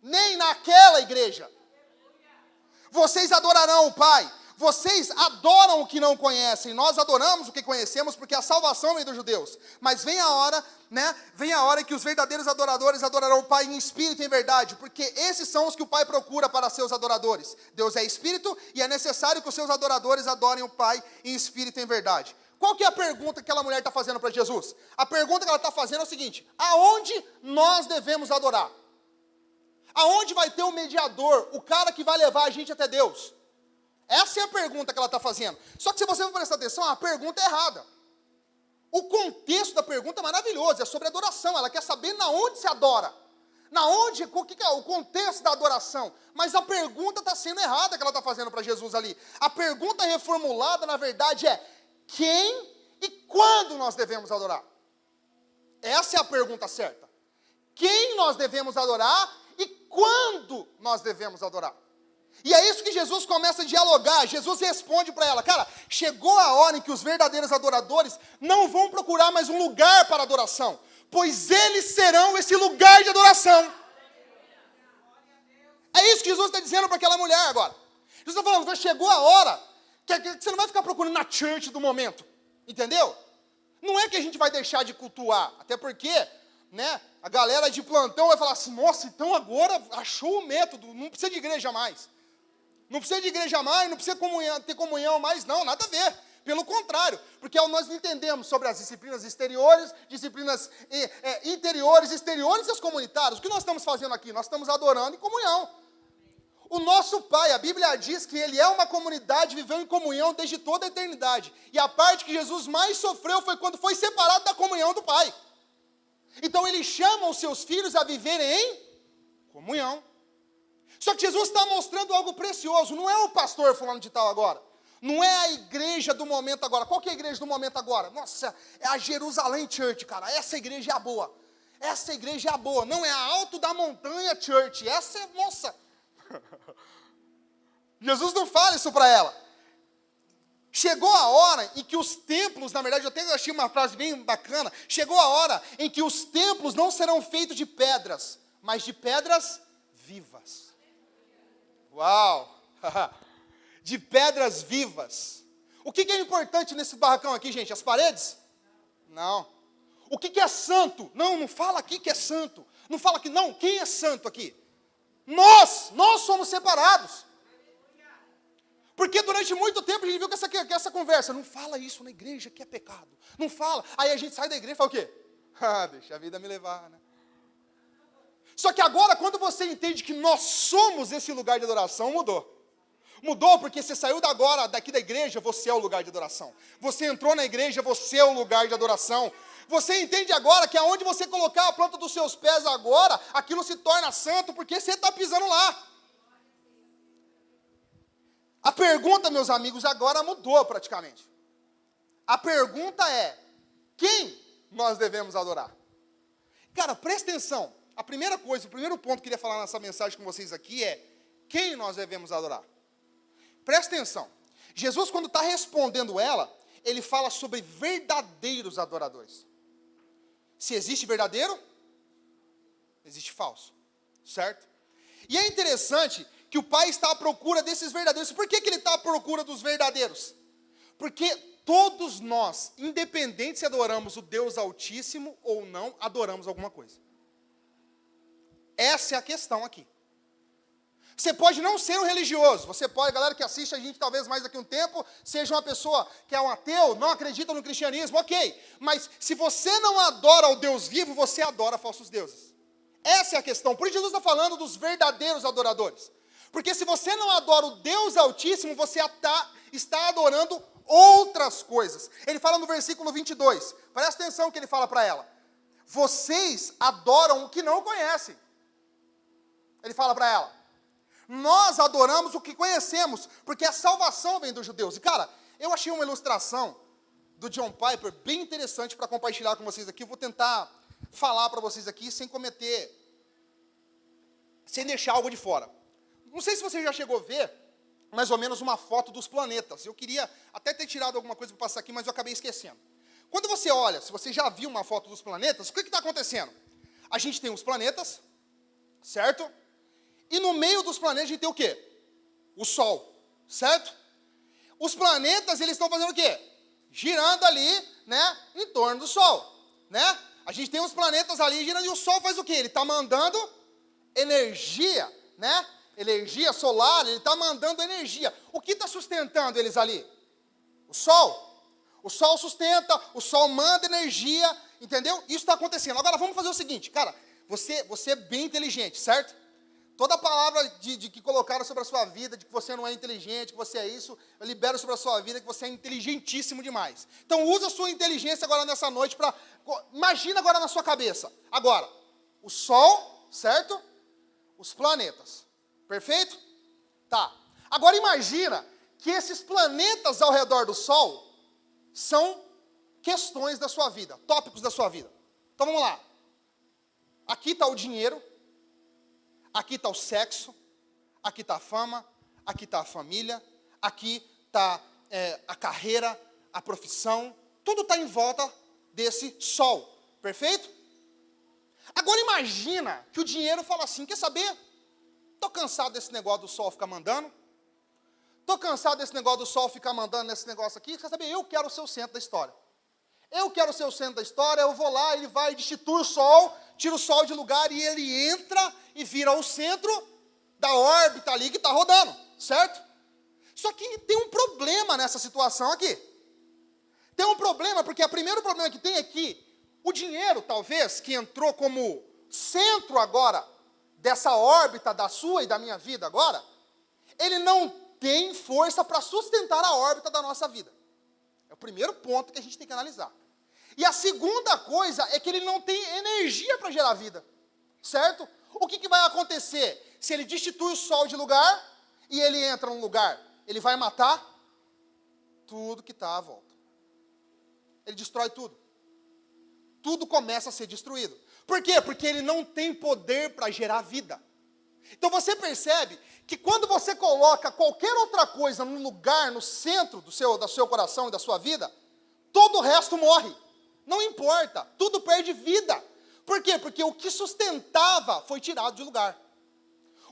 nem naquela igreja, vocês adorarão o Pai. Vocês adoram o que não conhecem. Nós adoramos o que conhecemos, porque a salvação vem dos judeus. Mas vem a hora, né? Vem a hora em que os verdadeiros adoradores adorarão o Pai em espírito e em verdade, porque esses são os que o Pai procura para seus adoradores. Deus é espírito e é necessário que os seus adoradores adorem o Pai em espírito e em verdade. Qual que é a pergunta que aquela mulher está fazendo para Jesus? A pergunta que ela está fazendo é o seguinte, aonde nós devemos adorar? Aonde vai ter o mediador, o cara que vai levar a gente até Deus? Essa é a pergunta que ela está fazendo. Só que se você for prestar atenção, a pergunta é errada. O contexto da pergunta é maravilhoso, é sobre adoração. Ela quer saber na onde se adora. O que é o contexto da adoração? Mas a pergunta está sendo errada que ela está fazendo para Jesus ali. A pergunta reformulada, na verdade, é quem e quando nós devemos adorar? Essa é a pergunta certa. Quem nós devemos adorar e quando nós devemos adorar? E é isso que Jesus começa a dialogar. Jesus responde para ela, cara, chegou a hora em que os verdadeiros adoradores não vão procurar mais um lugar para adoração, pois eles serão esse lugar de adoração. É isso que Jesus está dizendo para aquela mulher agora. Jesus está falando, chegou a hora que você não vai ficar procurando na church do momento, entendeu? Não é que a gente vai deixar de cultuar, até porque, né, a galera de plantão vai falar assim, nossa, então agora achou o método, não precisa de igreja mais. Não precisa de igreja mais, não precisa ter comunhão mais, não, nada a ver. Pelo contrário, porque nós não entendemos sobre as disciplinas exteriores, disciplinas interiores, exteriores e as comunitárias. O que nós estamos fazendo aqui? Nós estamos adorando em comunhão. O nosso Pai, a Bíblia diz que Ele é uma comunidade, viveu em comunhão desde toda a eternidade. E a parte que Jesus mais sofreu foi quando foi separado da comunhão do Pai. Então Ele chama os seus filhos a viverem em comunhão. Só que Jesus está mostrando algo precioso, não é o pastor fulano de tal agora, não é a igreja do momento agora. Qual que é a igreja do momento agora? Nossa, é a Jerusalém Church, cara, essa igreja é a boa, essa igreja é a boa, não é a Alto da Montanha Church, essa é, nossa. Jesus não fala isso para ela. Chegou a hora em que os templos, na verdade eu até achei uma frase bem bacana, chegou a hora em que os templos não serão feitos de pedras, mas de pedras vivas. Uau! De pedras vivas. O que é importante nesse barracão aqui, gente? As paredes? Não. O que é santo? Não fala aqui que é santo. Não fala que não. Quem é santo aqui? Nós somos separados. Porque durante muito tempo a gente viu que essa conversa, não fala isso na igreja que é pecado. Não fala. Aí a gente sai da igreja e fala o quê? Deixa a vida me levar, né? Só que agora, quando você entende que nós somos esse lugar de adoração, mudou. Mudou porque você saiu daqui da igreja, você é o lugar de adoração. Você entrou na igreja, você é o lugar de adoração. Você entende agora que aonde você colocar a planta dos seus pés agora, aquilo se torna santo porque você está pisando lá. A pergunta, meus amigos, agora mudou praticamente. A pergunta é, quem nós devemos adorar? Cara, presta atenção. A primeira coisa, o primeiro ponto que eu queria falar nessa mensagem com vocês aqui é, quem nós devemos adorar? Presta atenção. Jesus, quando está respondendo ela, ele fala sobre verdadeiros adoradores. Se existe verdadeiro, existe falso. Certo? E é interessante que o Pai está à procura desses verdadeiros. Por que ele está à procura dos verdadeiros? Porque todos nós, independente se adoramos o Deus Altíssimo ou não, adoramos alguma coisa. Essa é a questão aqui. Você pode não ser um religioso, você pode, a galera que assiste a gente talvez mais daqui a um tempo, seja uma pessoa que é um ateu, não acredita no cristianismo, ok. Mas se você não adora o Deus vivo, você adora falsos deuses. Essa é a questão. Por isso Jesus está falando dos verdadeiros adoradores. Porque se você não adora o Deus Altíssimo, você está adorando outras coisas. Ele fala no versículo 22, presta atenção que ele fala para ela. Vocês adoram o que não conhecem. Ele fala para ela. Nós adoramos o que conhecemos, porque a salvação vem dos judeus. E, cara, eu achei uma ilustração do John Piper bem interessante para compartilhar com vocês aqui. Eu vou tentar falar para vocês aqui sem deixar algo de fora. Não sei se você já chegou a ver, mais ou menos, uma foto dos planetas. Eu queria até ter tirado alguma coisa para passar aqui, mas eu acabei esquecendo. Quando você olha, se você já viu uma foto dos planetas, o que está acontecendo? A gente tem os planetas, certo? E no meio dos planetas a gente tem o quê? O Sol, certo? Os planetas, eles estão fazendo o quê? Girando ali, né, em torno do Sol, né? A gente tem os planetas ali girando e o Sol faz o quê? Ele está mandando energia, né? Energia solar, ele está mandando energia. O que está sustentando eles ali? O Sol. O Sol sustenta, o Sol manda energia, entendeu? Isso está acontecendo. Agora vamos fazer o seguinte, cara, você é bem inteligente, certo? Toda a palavra de que colocaram sobre a sua vida, de que você não é inteligente, que você é isso, eu libero sobre a sua vida que você é inteligentíssimo demais. Então usa a sua inteligência agora nessa noite para... Imagina agora na sua cabeça. Agora, o Sol, certo? Os planetas. Perfeito? Tá. Agora imagina que esses planetas ao redor do Sol são questões da sua vida, tópicos da sua vida. Então vamos lá. Aqui está o dinheiro. Aqui está o sexo, aqui está a fama, aqui está a família, aqui está a carreira, a profissão, tudo está em volta desse Sol, perfeito? Agora imagina que o dinheiro fala assim, quer saber? Estou cansado desse negócio do Sol ficar mandando, estou cansado desse negócio do Sol ficar mandando nesse negócio aqui, quer saber? Eu quero ser o centro da história. Eu quero ser o centro da história, eu vou lá, ele vai, destitui o Sol, tira o Sol de lugar e ele entra e vira o centro da órbita ali que está rodando, certo? Só que tem um problema nessa situação aqui. Tem um problema, porque o primeiro problema que tem é que o dinheiro, talvez, que entrou como centro agora dessa órbita da sua e da minha vida agora, ele não tem força para sustentar a órbita da nossa vida. É o primeiro ponto que a gente tem que analisar. E a segunda coisa é que ele não tem energia para gerar vida, certo? O que vai acontecer? Se ele destitui o Sol de lugar e ele entra num lugar, ele vai matar tudo que está à volta. Ele destrói tudo. Tudo começa a ser destruído. Por quê? Porque ele não tem poder para gerar vida. Então você percebe que quando você coloca qualquer outra coisa no lugar, no centro do seu coração e da sua vida, todo o resto morre. Não importa, tudo perde vida. Por quê? Porque o que sustentava foi tirado de lugar.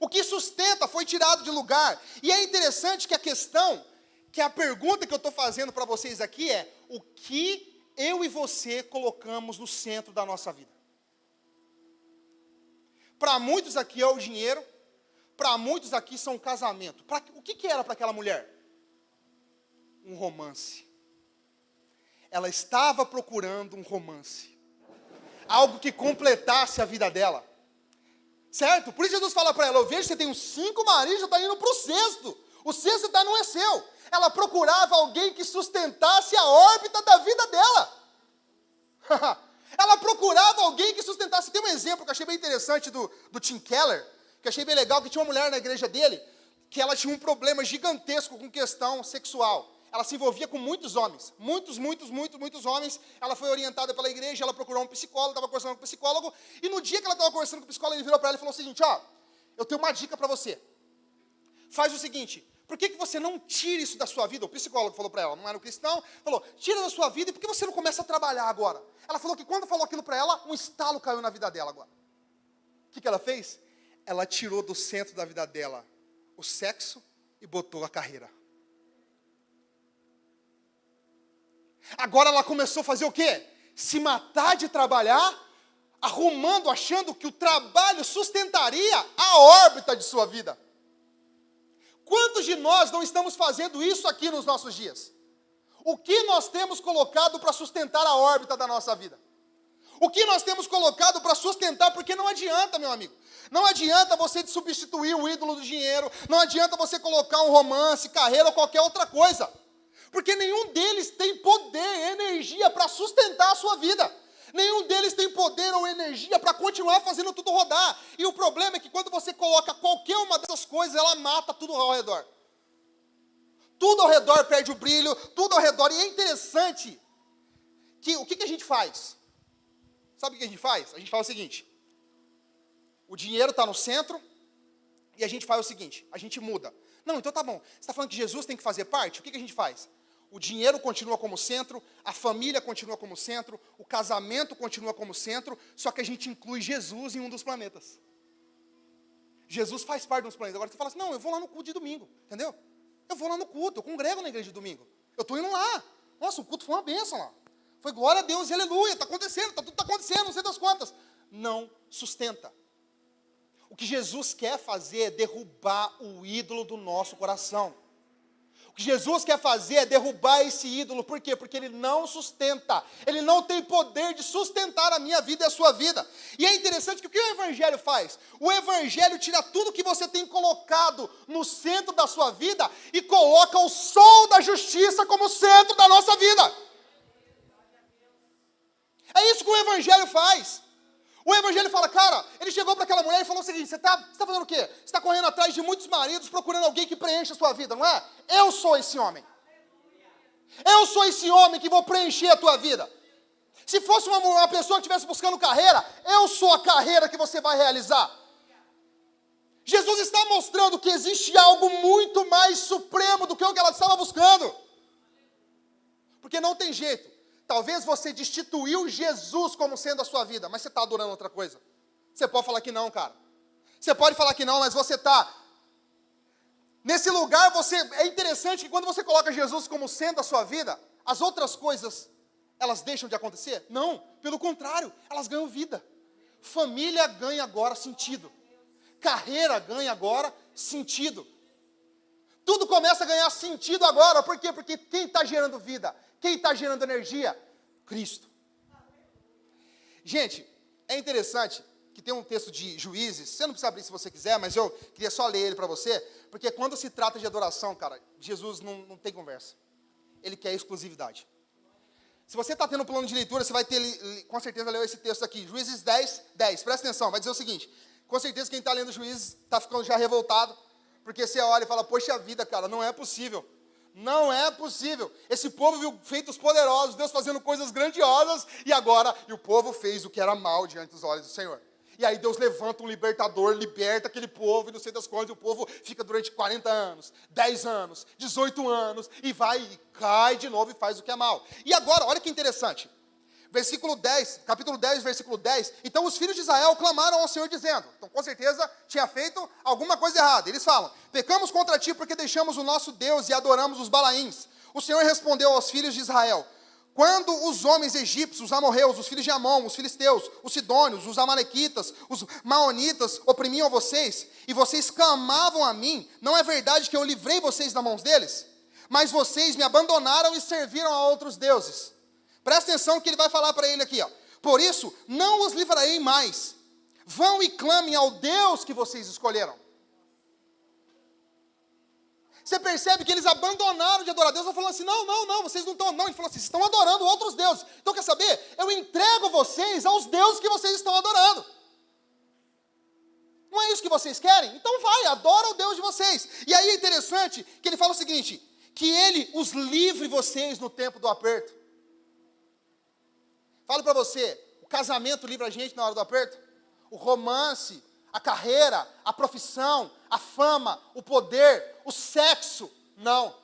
O que sustenta foi tirado de lugar. E é interessante que a pergunta que eu estou fazendo para vocês aqui é: o que eu e você colocamos no centro da nossa vida? Para muitos aqui é o dinheiro, para muitos aqui são o casamento. O que era para aquela mulher? Um romance. Ela estava procurando um romance. Algo que completasse a vida dela. Certo? Por isso Jesus fala para ela: eu vejo que você tem uns 5 maridos, já está indo para o sexto. O sexto não é seu. Ela procurava alguém que sustentasse a órbita da vida dela. Ela procurava alguém que sustentasse. Tem um exemplo que eu achei bem interessante do Tim Keller, que eu achei bem legal, que tinha uma mulher na igreja dele, que ela tinha um problema gigantesco com questão sexual. Ela se envolvia com muitos homens, muitos homens. Ela foi orientada pela igreja, ela procurou um psicólogo, estava conversando com o psicólogo, e no dia que ela estava conversando com o psicólogo, ele virou para ela e falou o seguinte: ó, eu tenho uma dica para você. Faz o seguinte, por que você não tira isso da sua vida? O psicólogo falou para ela, não era um cristão, falou: tira da sua vida, e por que você não começa a trabalhar agora? Ela falou que quando falou aquilo para ela, um estalo caiu na vida dela agora. O que ela fez? Ela tirou do centro da vida dela o sexo e botou a carreira. Agora ela começou a fazer o quê? Se matar de trabalhar, arrumando, achando que o trabalho sustentaria a órbita de sua vida. Quantos de nós não estamos fazendo isso aqui nos nossos dias? O que nós temos colocado para sustentar a órbita da nossa vida? O que nós temos colocado para sustentar? Porque não adianta, meu amigo. Não adianta você substituir o ídolo do dinheiro. Não adianta você colocar um romance, carreira ou qualquer outra coisa. Porque nenhum deles tem poder, energia para sustentar a sua vida. Nenhum deles tem poder ou energia para continuar fazendo tudo rodar. E o problema é que quando você coloca qualquer uma dessas coisas, ela mata tudo ao redor. Tudo ao redor perde o brilho, tudo ao redor. E é interessante que o que a gente faz? Sabe o que a gente faz? A gente faz o seguinte: o dinheiro está no centro e a gente faz o seguinte, a gente muda. Não, então tá bom. Você está falando que Jesus tem que fazer parte? O que a gente faz? O dinheiro continua como centro, a família continua como centro, o casamento continua como centro, só que a gente inclui Jesus em um dos planetas. Jesus faz parte de um dos planetas. Agora você fala assim: não, eu vou lá no culto de domingo, entendeu? Eu vou lá no culto, eu congrego na igreja de domingo. Eu estou indo lá. Nossa, o culto foi uma bênção lá. Foi glória a Deus e aleluia, está acontecendo, tudo está acontecendo, não sei das quantas. Não sustenta. O que Jesus quer fazer é derrubar o ídolo do nosso coração. O que Jesus quer fazer é derrubar esse ídolo. Por quê? Porque ele não sustenta. Ele não tem poder de sustentar a minha vida e a sua vida. E é interessante que o que o Evangelho faz? O Evangelho tira tudo que você tem colocado no centro da sua vida e coloca o sol da justiça como centro da nossa vida. É isso que o Evangelho faz. O Evangelho fala: cara, ele chegou para aquela mulher e falou o seguinte: você está fazendo o quê? Você está correndo atrás de muitos maridos, procurando alguém que preencha a sua vida, não é? Eu sou esse homem. Eu sou esse homem que vou preencher a tua vida. Se fosse uma pessoa que estivesse buscando carreira, eu sou a carreira que você vai realizar. Jesus está mostrando que existe algo muito mais supremo do que o que ela estava buscando. Porque não tem jeito. Talvez você destituiu Jesus como sendo a sua vida, mas você está adorando outra coisa. Você pode falar que não, cara. Você pode falar que não, mas você está. Nesse lugar, é interessante que quando você coloca Jesus como sendo a sua vida, as outras coisas, elas deixam de acontecer? Não, pelo contrário, elas ganham vida. Família ganha agora sentido. Carreira ganha agora sentido. Tudo começa a ganhar sentido agora. Por quê? Porque quem está gerando vida? Quem está gerando energia? Cristo. Gente, é interessante que tem um texto de Juízes, você não precisa abrir se você quiser, mas eu queria só ler ele para você, porque quando se trata de adoração, cara, Jesus não tem conversa. Ele quer exclusividade. Se você está tendo um plano de leitura, você vai ter, com certeza, leu esse texto aqui, Juízes 10, presta atenção, vai dizer o seguinte: com certeza quem está lendo Juízes está ficando já revoltado, porque você olha e fala: poxa vida, cara, não é possível. Não é possível. Esse povo viu feitos poderosos, Deus fazendo coisas grandiosas, e o povo fez o que era mal diante dos olhos do Senhor. E aí Deus levanta um libertador, liberta aquele povo, e não sei das coisas, e o povo fica durante 40 anos, 10 anos, 18 anos, e vai, e cai de novo e faz o que é mal. E agora, olha que interessante. Capítulo 10, versículo 10. Então os filhos de Israel clamaram ao Senhor dizendo, então com certeza tinha feito alguma coisa errada. Eles falam, pecamos contra ti porque deixamos o nosso Deus e adoramos os Balaíns. O Senhor respondeu aos filhos de Israel, quando os homens egípcios, os amorreus, os filhos de Amon, os filisteus, os sidônios, os amalequitas, os maonitas oprimiam vocês, e vocês clamavam a mim, não é verdade que eu livrei vocês das mãos deles? Mas vocês me abandonaram e serviram a outros deuses. Presta atenção que ele vai falar para ele aqui, ó. Por isso, não os livrarei mais. Vão e clamem ao Deus que vocês escolheram. Você percebe que eles abandonaram de adorar a Deus, estão falando assim, não, vocês não estão, não. Ele falou assim, vocês estão adorando outros deuses. Então, quer saber? Eu entrego vocês aos deuses que vocês estão adorando. Não é isso que vocês querem? Então vai, adora o Deus de vocês. E aí é interessante que ele fala o seguinte, que ele os livre vocês no tempo do aperto. Falo para você, o casamento livra a gente na hora do aperto? O romance, a carreira, a profissão, a fama, o poder, o sexo, não.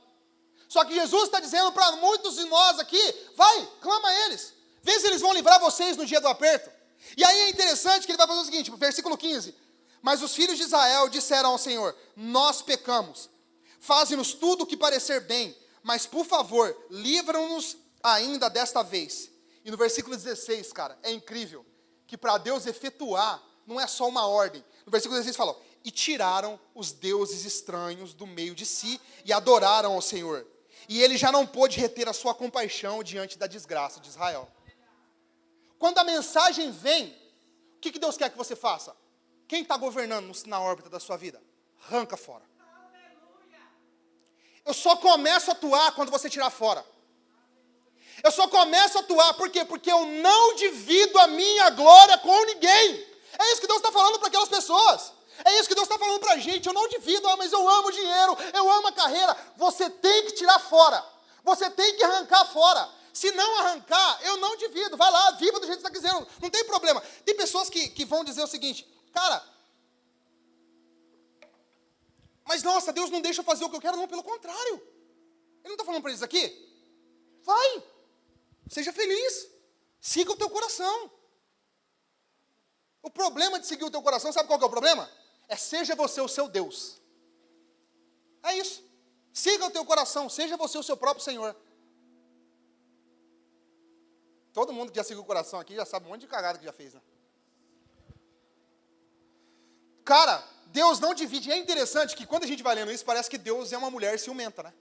Só que Jesus está dizendo para muitos de nós aqui, vai, clama a eles. Vê se eles vão livrar vocês no dia do aperto. E aí é interessante que ele vai fazer o seguinte, versículo 15. Mas os filhos de Israel disseram ao Senhor, nós pecamos, faze-nos tudo o que parecer bem, mas por favor, livra-nos ainda desta vez. E no versículo 16, cara, é incrível, que para Deus efetuar, não é só uma ordem. No versículo 16 fala, e tiraram os deuses estranhos do meio de si, e adoraram ao Senhor. E ele já não pôde reter a sua compaixão diante da desgraça de Israel. Quando a mensagem vem, o que Deus quer que você faça? Quem está governando na órbita da sua vida? Arranca fora. Eu só começo a atuar quando você tirar fora. Eu só começo a atuar, por quê? Porque eu não divido a minha glória com ninguém. É isso que Deus está falando para aquelas pessoas. É isso que Deus está falando para a gente. Eu não divido, mas eu amo o dinheiro, eu amo a carreira. Você tem que tirar fora. Você tem que arrancar fora. Se não arrancar, eu não divido. Vai lá, viva do jeito que você está quiserendo. Não tem problema. Tem pessoas que vão dizer o seguinte, cara, mas nossa, Deus não deixa eu fazer o que eu quero. Não, pelo contrário. Ele não está falando para eles aqui? Vai. Seja feliz. Siga o teu coração. O problema de seguir o teu coração, sabe qual que é o problema? É seja você o seu Deus. É isso. Siga o teu coração, seja você o seu próprio Senhor. Todo mundo que já seguiu o coração aqui já sabe um monte de cagada que já fez, né? Cara, Deus não divide. É interessante que quando a gente vai lendo isso, parece que Deus é uma mulher ciumenta, né?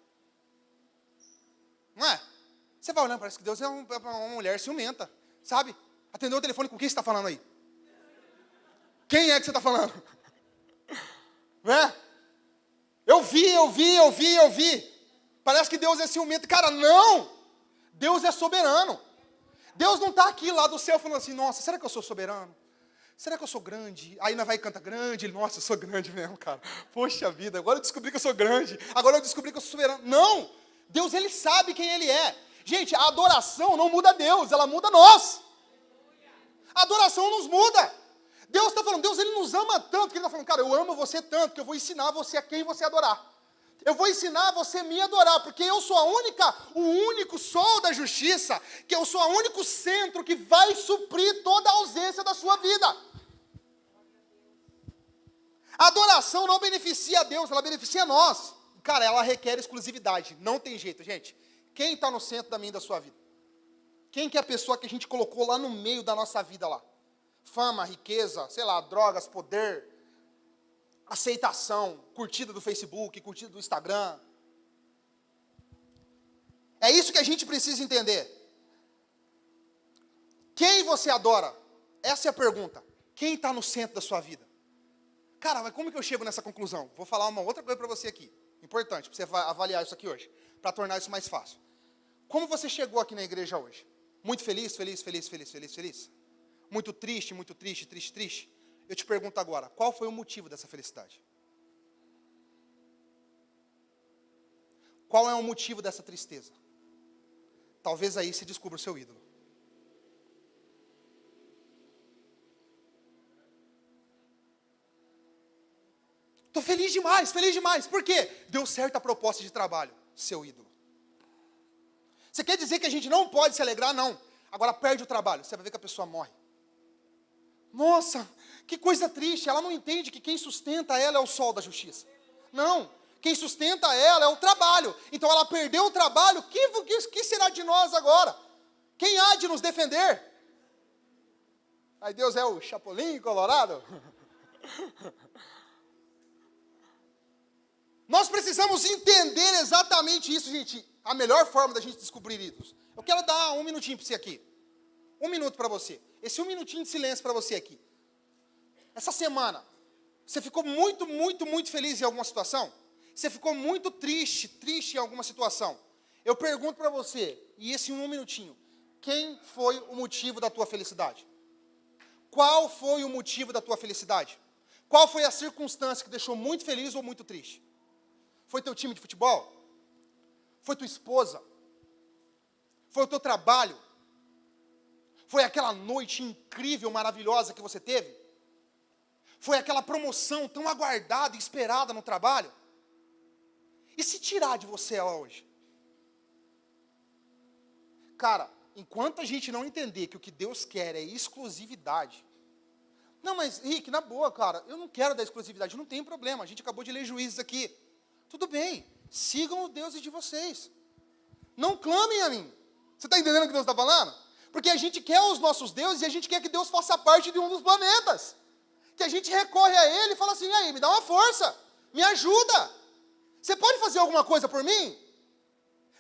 Não é? Você vai olhando, parece que Deus é uma mulher ciumenta, sabe? Atendeu o telefone, com quem você está falando aí? Quem é que você está falando? Né? Eu vi. Parece que Deus é ciumento. Cara, não! Deus é soberano. Deus não está aqui lá do céu falando assim, nossa, será que eu sou soberano? Será que eu sou grande? Aí nós vai e canta grande. Ele, nossa, eu sou grande mesmo, cara. Poxa vida, agora eu descobri que eu sou grande. Agora eu descobri que eu sou soberano. Não! Deus, Ele sabe quem Ele é. Gente, a adoração não muda Deus, ela muda nós. A adoração nos muda. Deus está falando, Deus Ele nos ama tanto, que Ele está falando, cara, eu amo você tanto, que eu vou ensinar você a quem você adorar. Eu vou ensinar você a me adorar, porque eu sou o único sol da justiça, que eu sou o único centro que vai suprir toda a ausência da sua vida. A adoração não beneficia a Deus, ela beneficia a nós. Cara, ela requer exclusividade, não tem jeito, gente. Quem está no centro da minha e da sua vida? Quem que é a pessoa que a gente colocou lá no meio da nossa vida lá? Fama, riqueza, sei lá, drogas, poder, aceitação, curtida do Facebook, curtida do Instagram. É isso que a gente precisa entender. Quem você adora? Essa é a pergunta. Quem está no centro da sua vida? Cara, mas como que eu chego nessa conclusão? Vou falar uma outra coisa para você aqui. Importante, para você avaliar isso aqui hoje. Para tornar isso mais fácil. Como você chegou aqui na igreja hoje? Muito feliz? Muito triste? Eu te pergunto agora, qual foi o motivo dessa felicidade? Qual é o motivo dessa tristeza? Talvez aí você descubra o seu ídolo. Estou feliz demais. Por quê? Deu certo a proposta de trabalho. Seu ídolo. Você quer dizer que a gente não pode se alegrar? Não. Agora perde o trabalho, você vai ver que a pessoa morre. Nossa, que coisa triste, ela não entende que quem sustenta ela é o sol da justiça. Não, quem sustenta ela é o trabalho. Então ela perdeu o trabalho, que será de nós agora? Quem há de nos defender? Aí Deus é o Chapolin colorado? Nós precisamos entender exatamente isso, gente. A melhor forma da gente descobrir isso. Eu quero dar um minutinho para você aqui. 1 minuto para você. Esse 1 minutinho de silêncio para você aqui. Essa semana, você ficou muito, muito, muito feliz em alguma situação? Você ficou muito triste em alguma situação? Eu pergunto para você, e esse 1 minutinho, quem foi o motivo da tua felicidade? Qual foi o motivo da tua felicidade? Qual foi a circunstância que deixou muito feliz ou muito triste? Foi teu time de futebol? Foi tua esposa? Foi o teu trabalho? Foi aquela noite incrível, maravilhosa que você teve? Foi aquela promoção tão aguardada e esperada no trabalho? E se tirar de você ela hoje? Cara, enquanto a gente não entender que o que Deus quer é exclusividade. Não, mas Rick, na boa, cara, eu não quero da exclusividade, não tem problema, a gente acabou de ler Juízes aqui. Tudo bem, sigam o Deus de vocês. Não clamem a mim. Você está entendendo o que Deus está falando? Porque a gente quer os nossos deuses e a gente quer que Deus faça parte de um dos planetas. Que a gente recorre a Ele e fala assim, aí, me dá uma força, me ajuda. Você pode fazer alguma coisa por mim?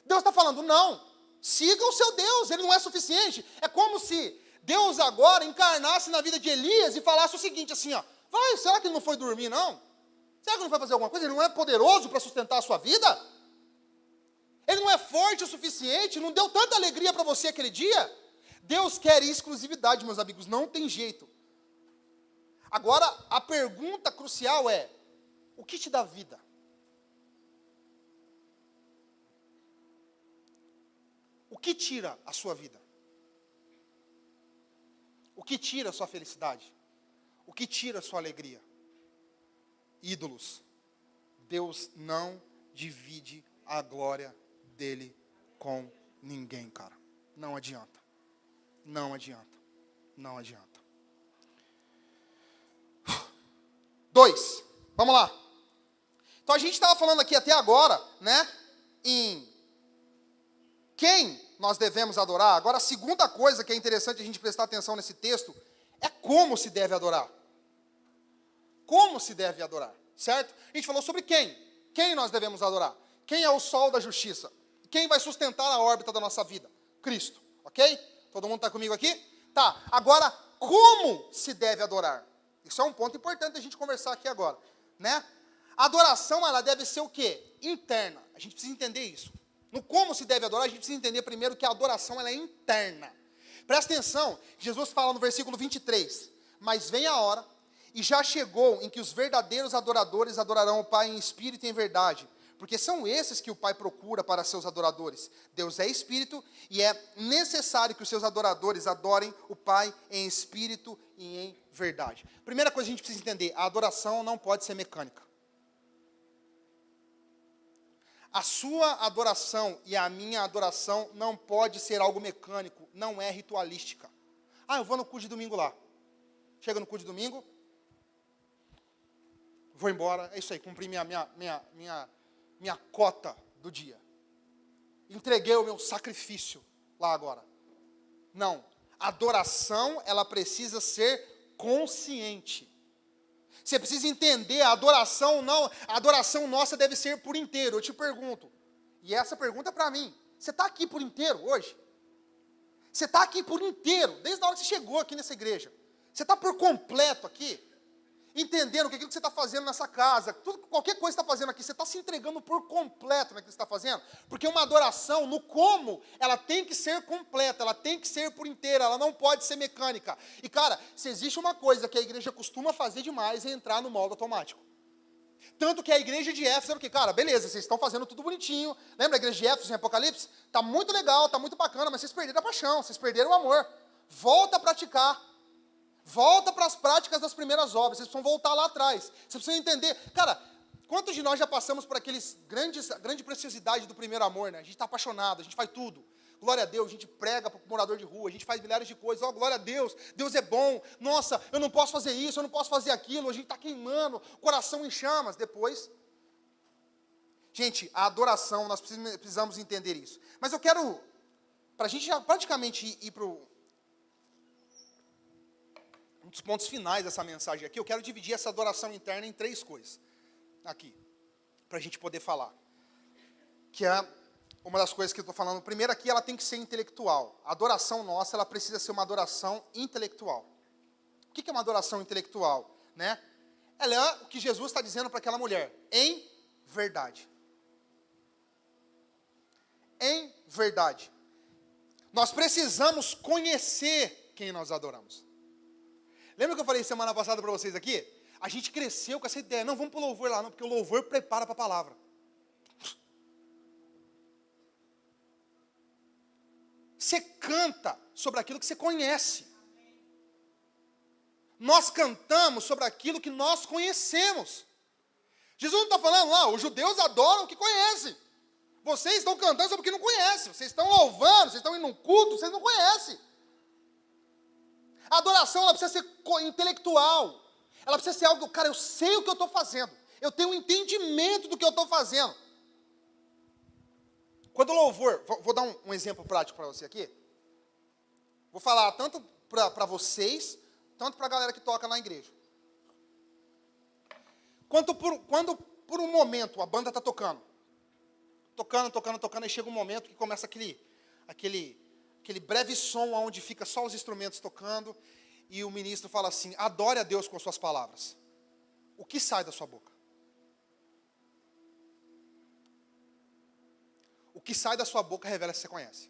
Deus está falando, não, siga o seu Deus, Ele não é suficiente. É como se Deus agora encarnasse na vida de Elias e falasse o seguinte, assim, ó, vai, será que ele não foi dormir, não? Será que ele não vai fazer alguma coisa? Ele não é poderoso para sustentar a sua vida? Ele não é forte o suficiente? Não deu tanta alegria para você aquele dia? Deus quer exclusividade, meus amigos, não tem jeito. Agora, a pergunta crucial é, o que te dá vida? O que tira a sua vida? O que tira a sua felicidade? O que tira a sua alegria? Ídolos. Deus não divide a glória dele com ninguém, cara. Não adianta. Não adianta. Não adianta. 2. Vamos lá. Então a gente estava falando aqui até agora, né? Em quem nós devemos adorar. Agora a segunda coisa que é interessante a gente prestar atenção nesse texto é como se deve adorar. Como se deve adorar, certo? A gente falou sobre quem. Quem nós devemos adorar? Quem é o sol da justiça? Quem vai sustentar a órbita da nossa vida? Cristo, ok? Todo mundo está comigo aqui? Tá, agora, como se deve adorar? Isso é um ponto importante a gente conversar aqui agora, né? A adoração, ela deve ser o quê? Interna. A gente precisa entender isso. No como se deve adorar, a gente precisa entender primeiro que a adoração, ela é interna. Presta atenção, Jesus fala no versículo 23, mas vem a hora, e já chegou, em que os verdadeiros adoradores adorarão o Pai em espírito e em verdade, porque são esses que o Pai procura para seus adoradores. Deus é espírito e é necessário que os seus adoradores adorem o Pai em espírito e em verdade. Primeira coisa que a gente precisa entender, a adoração não pode ser mecânica. A sua adoração e a minha adoração não pode ser algo mecânico, não é ritualística. Ah, eu vou no culto de domingo lá. Chega no culto de domingo, vou embora, é isso aí, cumpri minha cota do dia. Entreguei o meu sacrifício lá agora. Não. A adoração, ela precisa ser consciente. Você precisa entender, a adoração nossa deve ser por inteiro. Eu te pergunto, e essa pergunta é para mim, você está aqui por inteiro hoje? Você está aqui por inteiro, desde a hora que você chegou aqui nessa igreja. Você está por completo aqui? Entendendo que aquilo que você está fazendo nessa casa, qualquer coisa que você está fazendo aqui, você está se entregando por completo naquilo que você está fazendo? Porque uma adoração, no como, ela tem que ser completa, ela tem que ser por inteira, ela não pode ser mecânica. E cara, se existe uma coisa que a igreja costuma fazer demais, é entrar no modo automático. Tanto que a igreja de Éfeso era o que? Cara, beleza, vocês estão fazendo tudo bonitinho. Lembra a igreja de Éfeso em Apocalipse? Está muito legal, está muito bacana, mas vocês perderam a paixão, vocês perderam o amor. Volta a praticar. Volta para as práticas das primeiras obras. Vocês precisam voltar lá atrás. Vocês precisam entender. Cara, quantos de nós já passamos por grande preciosidade do primeiro amor, né? A gente está apaixonado, a gente faz tudo. glória a Deus, a gente prega para o morador de rua, a gente faz milhares de coisas, glória a Deus, Deus é bom, nossa, eu não posso fazer isso, eu não posso fazer aquilo, a gente está queimando, coração em chamas. Depois, gente, a adoração, nós precisamos entender isso. Mas eu quero, para a gente já praticamente ir para um dos pontos finais dessa mensagem aqui, eu quero dividir essa adoração interna em 3 coisas, aqui, para a gente poder falar. Que é uma das coisas que eu estou falando. Primeiro aqui, ela tem que ser intelectual. A adoração nossa, ela precisa ser uma adoração intelectual. O que é uma adoração intelectual? Né? Ela é o que Jesus está dizendo para aquela mulher, em verdade. Em verdade. Nós precisamos conhecer quem nós adoramos. Lembra que eu falei semana passada para vocês aqui? A gente cresceu com essa ideia, não, vamos para o louvor lá, não, porque o louvor prepara para a palavra. Você canta sobre aquilo que você conhece. Nós cantamos sobre aquilo que nós conhecemos. Jesus não está falando lá, os judeus adoram o que conhecem. Vocês estão cantando sobre o que não conhecem. Vocês estão louvando, vocês estão indo num culto, vocês não conhecem. A adoração, ela precisa ser intelectual. Ela precisa ser algo, cara, eu sei o que eu estou fazendo. Eu tenho um entendimento do que eu estou fazendo. Quando o louvor, vou dar um exemplo prático para você aqui. Vou falar tanto para vocês, tanto para a galera que toca na igreja. Quando por um momento a banda está tocando, aí chega um momento que começa aquele breve som onde fica só os instrumentos tocando, e o ministro fala assim, adore a Deus com as suas palavras. O que sai da sua boca? O que sai da sua boca revela se você conhece.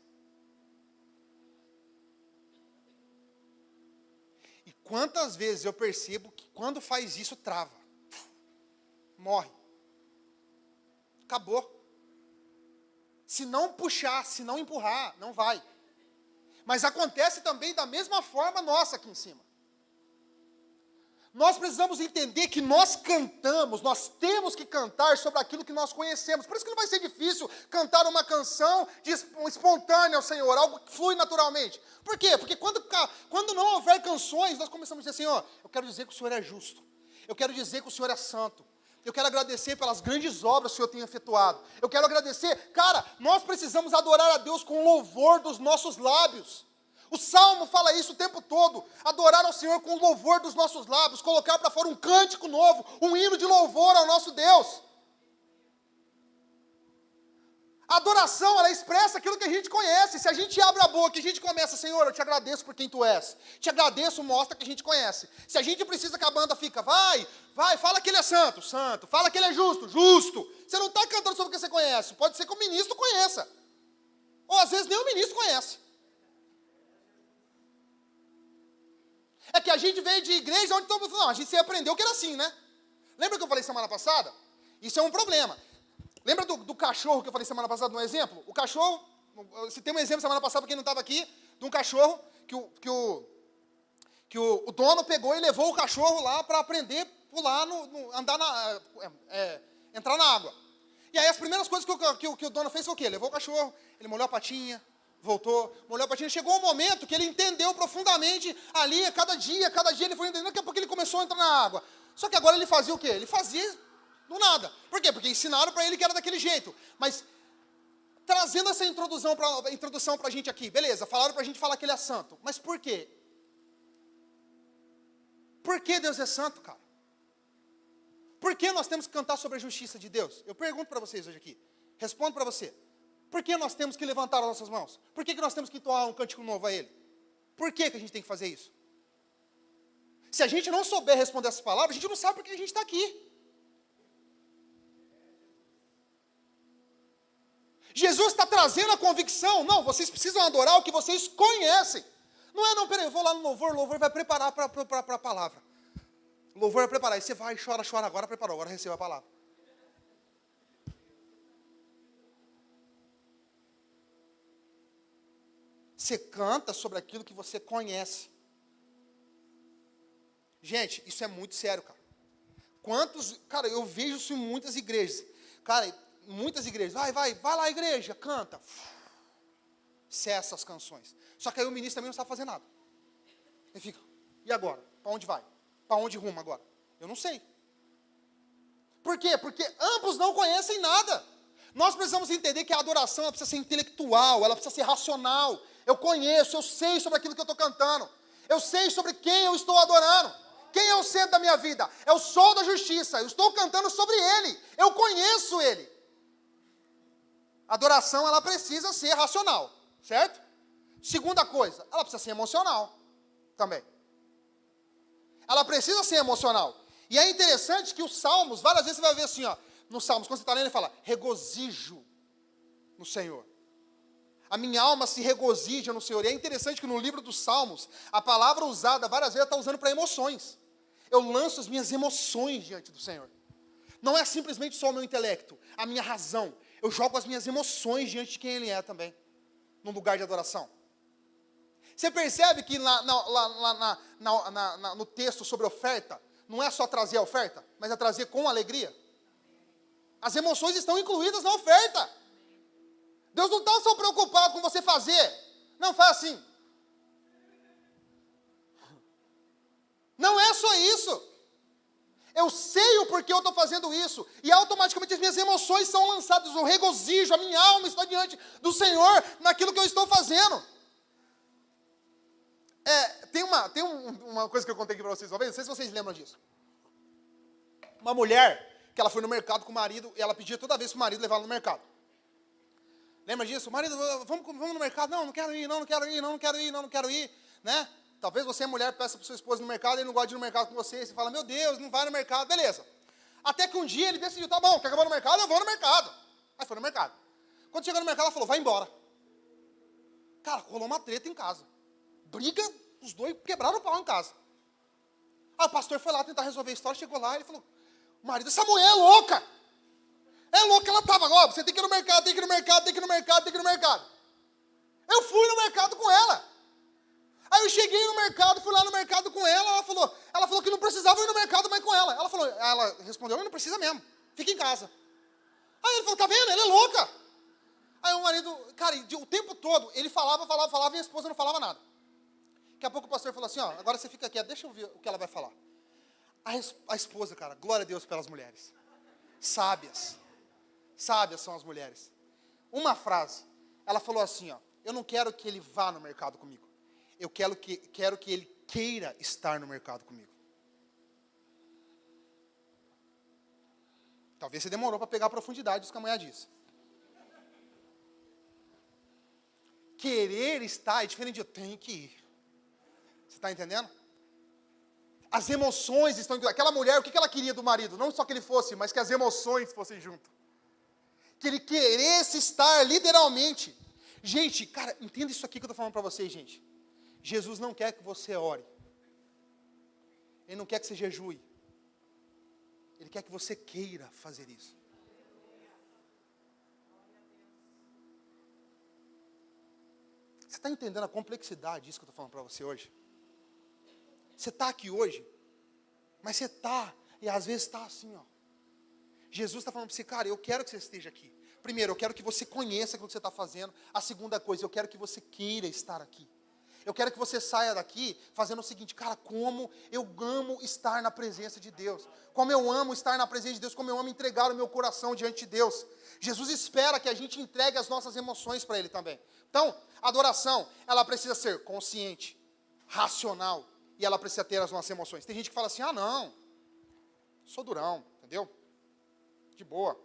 E quantas vezes eu percebo que quando faz isso, trava. Morre. Acabou. Se não puxar, se não empurrar, não vai. Mas acontece também da mesma forma nossa aqui em cima. Nós precisamos entender que nós cantamos, nós temos que cantar sobre aquilo que nós conhecemos. Por isso que não vai ser difícil cantar uma canção espontânea ao Senhor, algo que flui naturalmente. Por quê? Porque quando não houver canções, nós começamos a dizer assim, eu quero dizer que o Senhor é justo. Eu quero dizer que o Senhor é santo. Eu quero agradecer pelas grandes obras que o Senhor tem efetuado. Eu quero agradecer. Cara, nós precisamos adorar a Deus com louvor dos nossos lábios. O Salmo fala isso o tempo todo. Adorar ao Senhor com o louvor dos nossos lábios. Colocar para fora um cântico novo. Um hino de louvor ao nosso Deus. A adoração, ela expressa aquilo que a gente conhece. Se a gente abre a boca e a gente começa, Senhor, eu te agradeço por quem tu és. Te agradeço, mostra que a gente conhece. Se a gente precisa que a banda fica, vai, fala que ele é santo, santo. Fala que ele é justo, justo. Você não está cantando sobre o que você conhece. Pode ser que o ministro conheça. Ou às vezes nem o ministro conhece. É que a gente veio de igreja onde todo mundo falou, não, a gente aprendeu que era assim, né? Lembra que eu falei semana passada? Isso é um problema. Lembra do cachorro que eu falei semana passada, um exemplo? O cachorro, você tem um exemplo semana passada, para quem não estava aqui, de um cachorro que o dono pegou e levou o cachorro lá para aprender a pular, entrar na água. E aí as primeiras coisas que o dono fez foi o quê? Levou o cachorro, ele molhou a patinha, voltou, molhou a patinha. Chegou um momento que ele entendeu profundamente ali, cada dia ele foi entendendo, daqui a pouco ele começou a entrar na água. Só que agora ele fazia o quê? Ele fazia do nada. Por quê? Porque ensinaram para ele que era daquele jeito. Mas, trazendo essa introdução para a gente aqui, beleza, falaram para a gente falar que ele é santo. Mas por quê? Por que Deus é santo, cara? Por que nós temos que cantar sobre a justiça de Deus? Eu pergunto para vocês hoje aqui. Respondo para você. Por que nós temos que levantar as nossas mãos? Por que nós temos que entoar um cântico novo a Ele? Por que a gente tem que fazer isso? Se a gente não souber responder essas palavras, a gente não sabe por que a gente está aqui. Jesus está trazendo a convicção, não, vocês precisam adorar o que vocês conhecem. Não, peraí, eu vou lá no louvor, o louvor vai preparar para a palavra. O louvor vai preparar, e você vai, chora, agora preparou, agora receba a palavra. Você canta sobre aquilo que você conhece. Gente, isso é muito sério, cara. Cara, eu vejo isso em muitas igrejas. Cara, muitas igrejas, vai lá igreja, canta. cessa as canções. Só que aí o ministro também não sabe fazer nada. Ele fica, e agora? Para onde vai? Para onde rumo agora? Eu não sei. Por quê? Porque ambos não conhecem nada. Nós precisamos entender que a adoração ela precisa ser intelectual, ela precisa ser racional. Eu conheço, eu sei sobre aquilo que eu estou cantando. Eu sei sobre quem eu estou adorando. Quem é o centro da minha vida? É o sol da justiça. Eu estou cantando sobre ele. Eu conheço ele. A adoração, ela precisa ser racional, certo? Segunda coisa, ela precisa ser emocional também. Ela precisa ser emocional. E é interessante que os salmos, várias vezes você vai ver assim, ó, nos salmos, quando você está lendo, ele fala, regozijo no Senhor. A minha alma se regozija no Senhor. E é interessante que no livro dos salmos, a palavra usada várias vezes está usando para emoções. Eu lanço as minhas emoções diante do Senhor. Não é simplesmente só o meu intelecto, a minha razão. Eu jogo as minhas emoções diante de quem Ele é também, num lugar de adoração. Você percebe que no texto sobre oferta, não é só trazer a oferta, mas é trazer com alegria. As emoções estão incluídas na oferta. Deus não está só preocupado com você fazer. Não, faz assim. Não é só isso. Eu sei o porquê eu estou fazendo isso. E automaticamente as minhas emoções são lançadas. O regozijo, a minha alma está diante do Senhor naquilo que eu estou fazendo. Tem uma coisa que eu contei aqui para vocês uma vez, não sei se vocês lembram disso. Uma mulher, que ela foi no mercado com o marido, e ela pedia toda vez para o marido levar ela no mercado. Lembra disso? Marido, vamos no mercado. Não quero ir, não quero ir, né? Talvez você, mulher, peça para sua esposa no mercado, ele não gosta de ir no mercado com você, e você fala, meu Deus, não vai no mercado, beleza. Até que um dia ele decidiu, tá bom, quer que eu vá no mercado? Eu vou no mercado. Aí foi no mercado. Quando chegou no mercado, ela falou, vai embora. Cara, rolou uma treta em casa. Briga, os dois quebraram o pau em casa. Aí o pastor foi lá tentar resolver a história, chegou lá, ele falou, marido, essa mulher é louca. É louca, ela estava, ó, você tem que ir no mercado, tem que ir no mercado, tem que ir no mercado, tem que ir no mercado. Eu fui no mercado com ela. Aí eu cheguei no mercado, fui lá no mercado com ela, ela falou que não precisava ir no mercado mais com ela. Ela respondeu, não precisa mesmo, fica em casa. Aí ele falou, tá vendo, ela é louca. Aí o marido, cara, o tempo todo, ele falava, e a esposa não falava nada. Daqui a pouco o pastor falou assim, ó, agora você fica aqui, deixa eu ver o que ela vai falar. A esposa, cara, glória a Deus pelas mulheres. Sábias são as mulheres. Uma frase, ela falou assim, ó, eu não quero que ele vá no mercado comigo. Eu quero que ele queira estar no mercado comigo. Talvez você demorou para pegar a profundidade do que a mulher disse. Querer estar é diferente de eu tenho que ir. Você está entendendo? As emoções estão... Aquela mulher, o que ela queria do marido? Não só que ele fosse, mas que as emoções fossem junto. Que ele queresse estar literalmente. Gente, cara, entenda isso aqui que eu estou falando para vocês, gente. Jesus não quer que você ore. Ele não quer que você jejue. Ele quer que você queira fazer isso. Você está entendendo a complexidade disso que eu estou falando para você hoje? Você está aqui hoje, mas você está, e às vezes está assim, ó. Jesus está falando para você, cara, eu quero que você esteja aqui. Primeiro, eu quero que você conheça aquilo que você está fazendo. A segunda coisa, eu quero que você queira estar aqui. Eu quero que você saia daqui fazendo o seguinte, cara, como eu amo estar na presença de Deus. Como eu amo estar na presença de Deus, como eu amo entregar o meu coração diante de Deus. Jesus espera que a gente entregue as nossas emoções para Ele também. Então, a adoração, ela precisa ser consciente, racional, e ela precisa ter as nossas emoções. Tem gente que fala assim, não, sou durão, entendeu? De boa.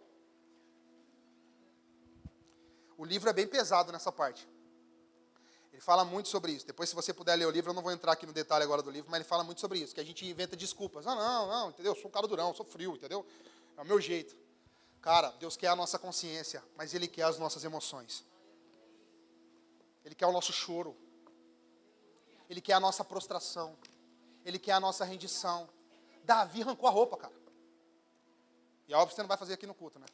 O livro é bem pesado nessa parte. Ele fala muito sobre isso. Depois, se você puder ler o livro, eu não vou entrar aqui no detalhe agora do livro, mas ele fala muito sobre isso, que a gente inventa desculpas. Não, entendeu? Eu sou um cara durão, sou frio, entendeu? É o meu jeito. Cara, Deus quer a nossa consciência, mas Ele quer as nossas emoções. Ele quer o nosso choro. Ele quer a nossa prostração. Ele quer a nossa rendição. Davi arrancou a roupa, cara. E é óbvio que você não vai fazer aqui no culto, né?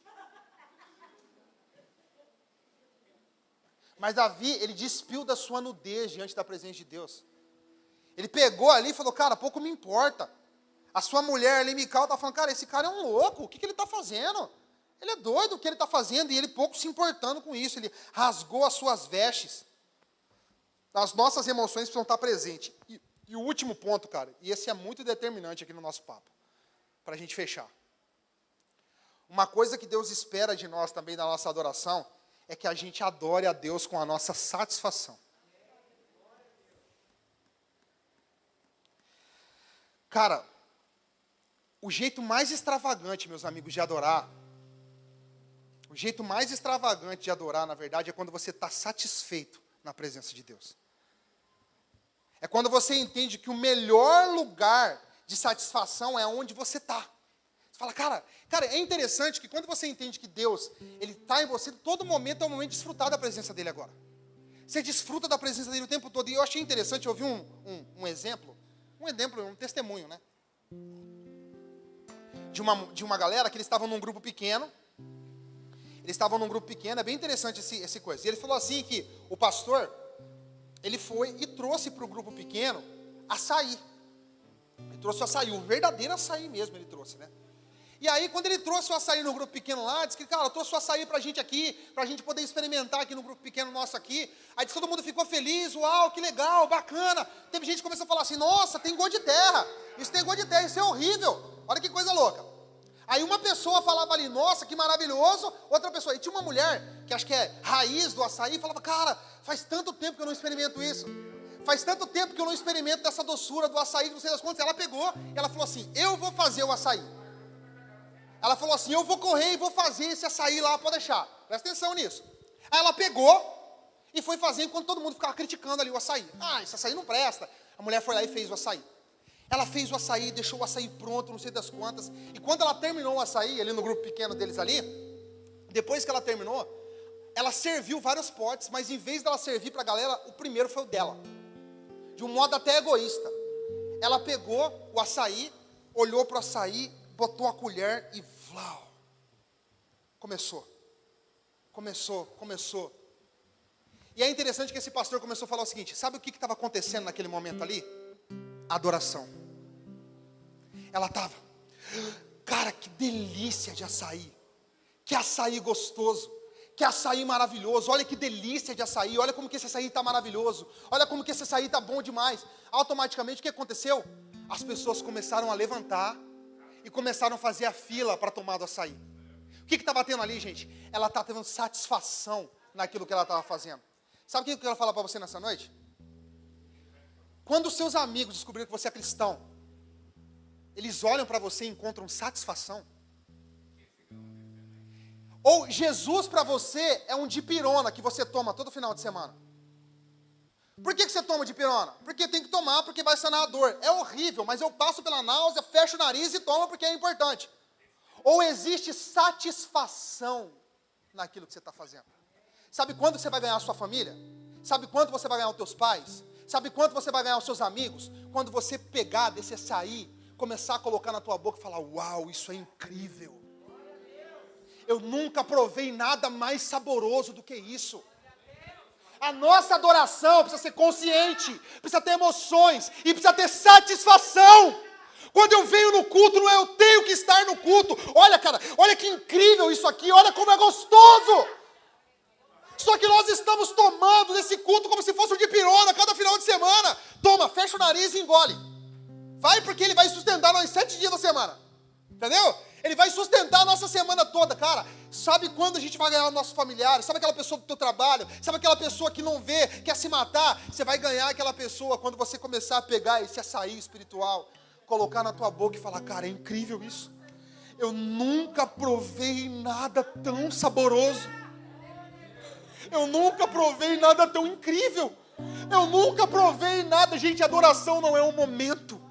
Mas Davi, ele despiu da sua nudez diante da presença de Deus. Ele pegou ali e falou, cara, pouco me importa. A sua mulher ali, Mical, está falando, cara, esse cara é um louco, o que ele está fazendo? Ele é doido o que ele está fazendo, e ele pouco se importando com isso. Ele rasgou as suas vestes. As nossas emoções precisam estar presentes. E o último ponto, cara, e esse é muito determinante aqui no nosso papo, para a gente fechar. Uma coisa que Deus espera de nós também na nossa adoração é que a gente adore a Deus com a nossa satisfação. Cara, o jeito mais extravagante, meus amigos, de adorar, o jeito mais extravagante de adorar, na verdade, é quando você está satisfeito na presença de Deus. É quando você entende que o melhor lugar de satisfação é onde você está. Você fala, cara, é interessante que quando você entende que Deus, Ele está em você, todo momento é o momento de desfrutar da presença dEle agora. Você desfruta da presença dEle o tempo todo. E eu achei interessante, eu vi um exemplo, um testemunho, né? De uma galera que eles estavam num grupo pequeno. É bem interessante esse coisa. E ele falou assim que o pastor, ele foi e trouxe para o grupo pequeno açaí. Ele trouxe o açaí, um verdadeiro açaí mesmo ele trouxe, né? E aí, quando ele trouxe o açaí no grupo pequeno lá, disse que, cara, trouxe o açaí pra gente aqui, pra gente poder experimentar aqui no grupo pequeno nosso aqui. Aí todo mundo ficou feliz, uau, que legal, bacana. Teve gente que começou a falar assim, nossa, tem gosto de terra, isso é horrível, olha que coisa louca. Aí uma pessoa falava ali, nossa, que maravilhoso, outra pessoa, e tinha uma mulher, que acho que é raiz do açaí, falava, cara, faz tanto tempo que eu não experimento isso. Faz tanto tempo que eu não experimento dessa doçura do açaí, não sei das quantas. Ela pegou, ela falou assim, eu vou fazer o açaí. Ela falou assim, eu vou correr e vou fazer esse açaí lá, pode deixar. Presta atenção nisso. Aí ela pegou e foi fazer enquanto todo mundo ficava criticando ali o açaí. Ah, esse açaí não presta. A mulher foi lá e fez o açaí. Ela fez o açaí, deixou o açaí pronto, não sei das quantas. E quando ela terminou o açaí, ali no grupo pequeno deles ali, depois que ela terminou, ela serviu vários potes, mas em vez dela servir para a galera, o primeiro foi o dela. De um modo até egoísta. Ela pegou o açaí, olhou para o açaí, botou a colher e vlau. Começou. E é interessante que esse pastor começou a falar o seguinte, sabe o que estava acontecendo naquele momento ali? Adoração. Ela estava, cara, que delícia de açaí. Que açaí gostoso. Que açaí maravilhoso, olha que delícia de açaí, olha como que esse açaí está maravilhoso, olha como que esse açaí está bom demais. Automaticamente o que aconteceu? As pessoas começaram a levantar e começaram a fazer a fila para tomar do açaí. O que está batendo ali, gente? Ela está tendo satisfação naquilo que ela estava fazendo. Sabe o que eu quero falar para você nessa noite? Quando os seus amigos descobriram que você é cristão, eles olham para você e encontram satisfação. Ou Jesus para você é um dipirona que você toma todo final de semana. Por que você toma dipirona? Porque tem que tomar, porque vai sanar a dor. É horrível, mas eu passo pela náusea, fecho o nariz e tomo porque é importante. Ou existe satisfação naquilo que você está fazendo. Sabe quando você vai ganhar a sua família? Sabe quando você vai ganhar os teus pais? Sabe quando você vai ganhar os seus amigos? Quando você pegar desse açaí, começar a colocar na tua boca e falar, uau, isso é incrível. Eu nunca provei nada mais saboroso do que isso. A nossa adoração precisa ser consciente, precisa ter emoções e precisa ter satisfação. Quando eu venho no culto, não é eu tenho que estar no culto. Olha, cara, olha que incrível isso aqui, olha como é gostoso. Só que nós estamos tomando desse culto como se fosse um dipirona cada final de semana. Toma, fecha o nariz e engole. Vai porque ele vai sustentar nós 7 dias da semana. Entendeu? Ele vai sustentar a nossa semana toda, cara. Sabe quando a gente vai ganhar os nossos familiares? Sabe aquela pessoa do teu trabalho? Sabe aquela pessoa que não vê, quer se matar? Você vai ganhar aquela pessoa quando você começar a pegar esse açaí espiritual, colocar na tua boca e falar, cara, é incrível isso. Eu nunca provei nada tão saboroso. Eu nunca provei nada tão incrível. Eu nunca provei nada. Gente, adoração não é um momento.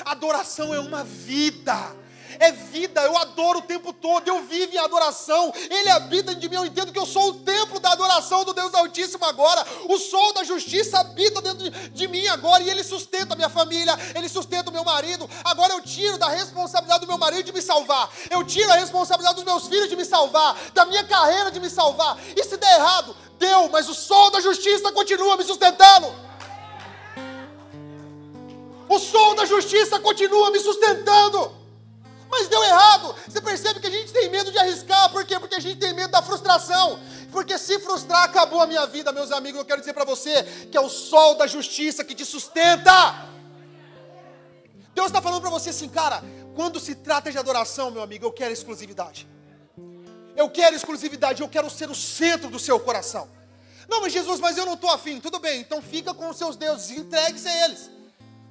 Adoração é uma vida. É vida, eu adoro o tempo todo, eu vivo em adoração, Ele habita de mim, eu entendo que eu sou o templo da adoração do Deus Altíssimo agora, o sol da justiça habita dentro de mim agora, e Ele sustenta a minha família, Ele sustenta o meu marido. Agora eu tiro da responsabilidade do meu marido de me salvar, eu tiro a responsabilidade dos meus filhos de me salvar, da minha carreira de me salvar, e se der errado, deu, mas o sol da justiça continua me sustentando. O sol da justiça continua me sustentando. Mas deu errado. Você percebe que a gente tem medo de arriscar. Por quê? Porque a gente tem medo da frustração. Porque se frustrar, acabou a minha vida, meus amigos. Eu quero dizer para você que é o sol da justiça que te sustenta. Deus está falando para você assim, cara, quando se trata de adoração, meu amigo, eu quero exclusividade. Eu quero exclusividade, eu quero ser o centro do seu coração. Não, mas Jesus, mas eu não estou afim. Tudo bem, então fica com os seus deuses, entregue-se a eles.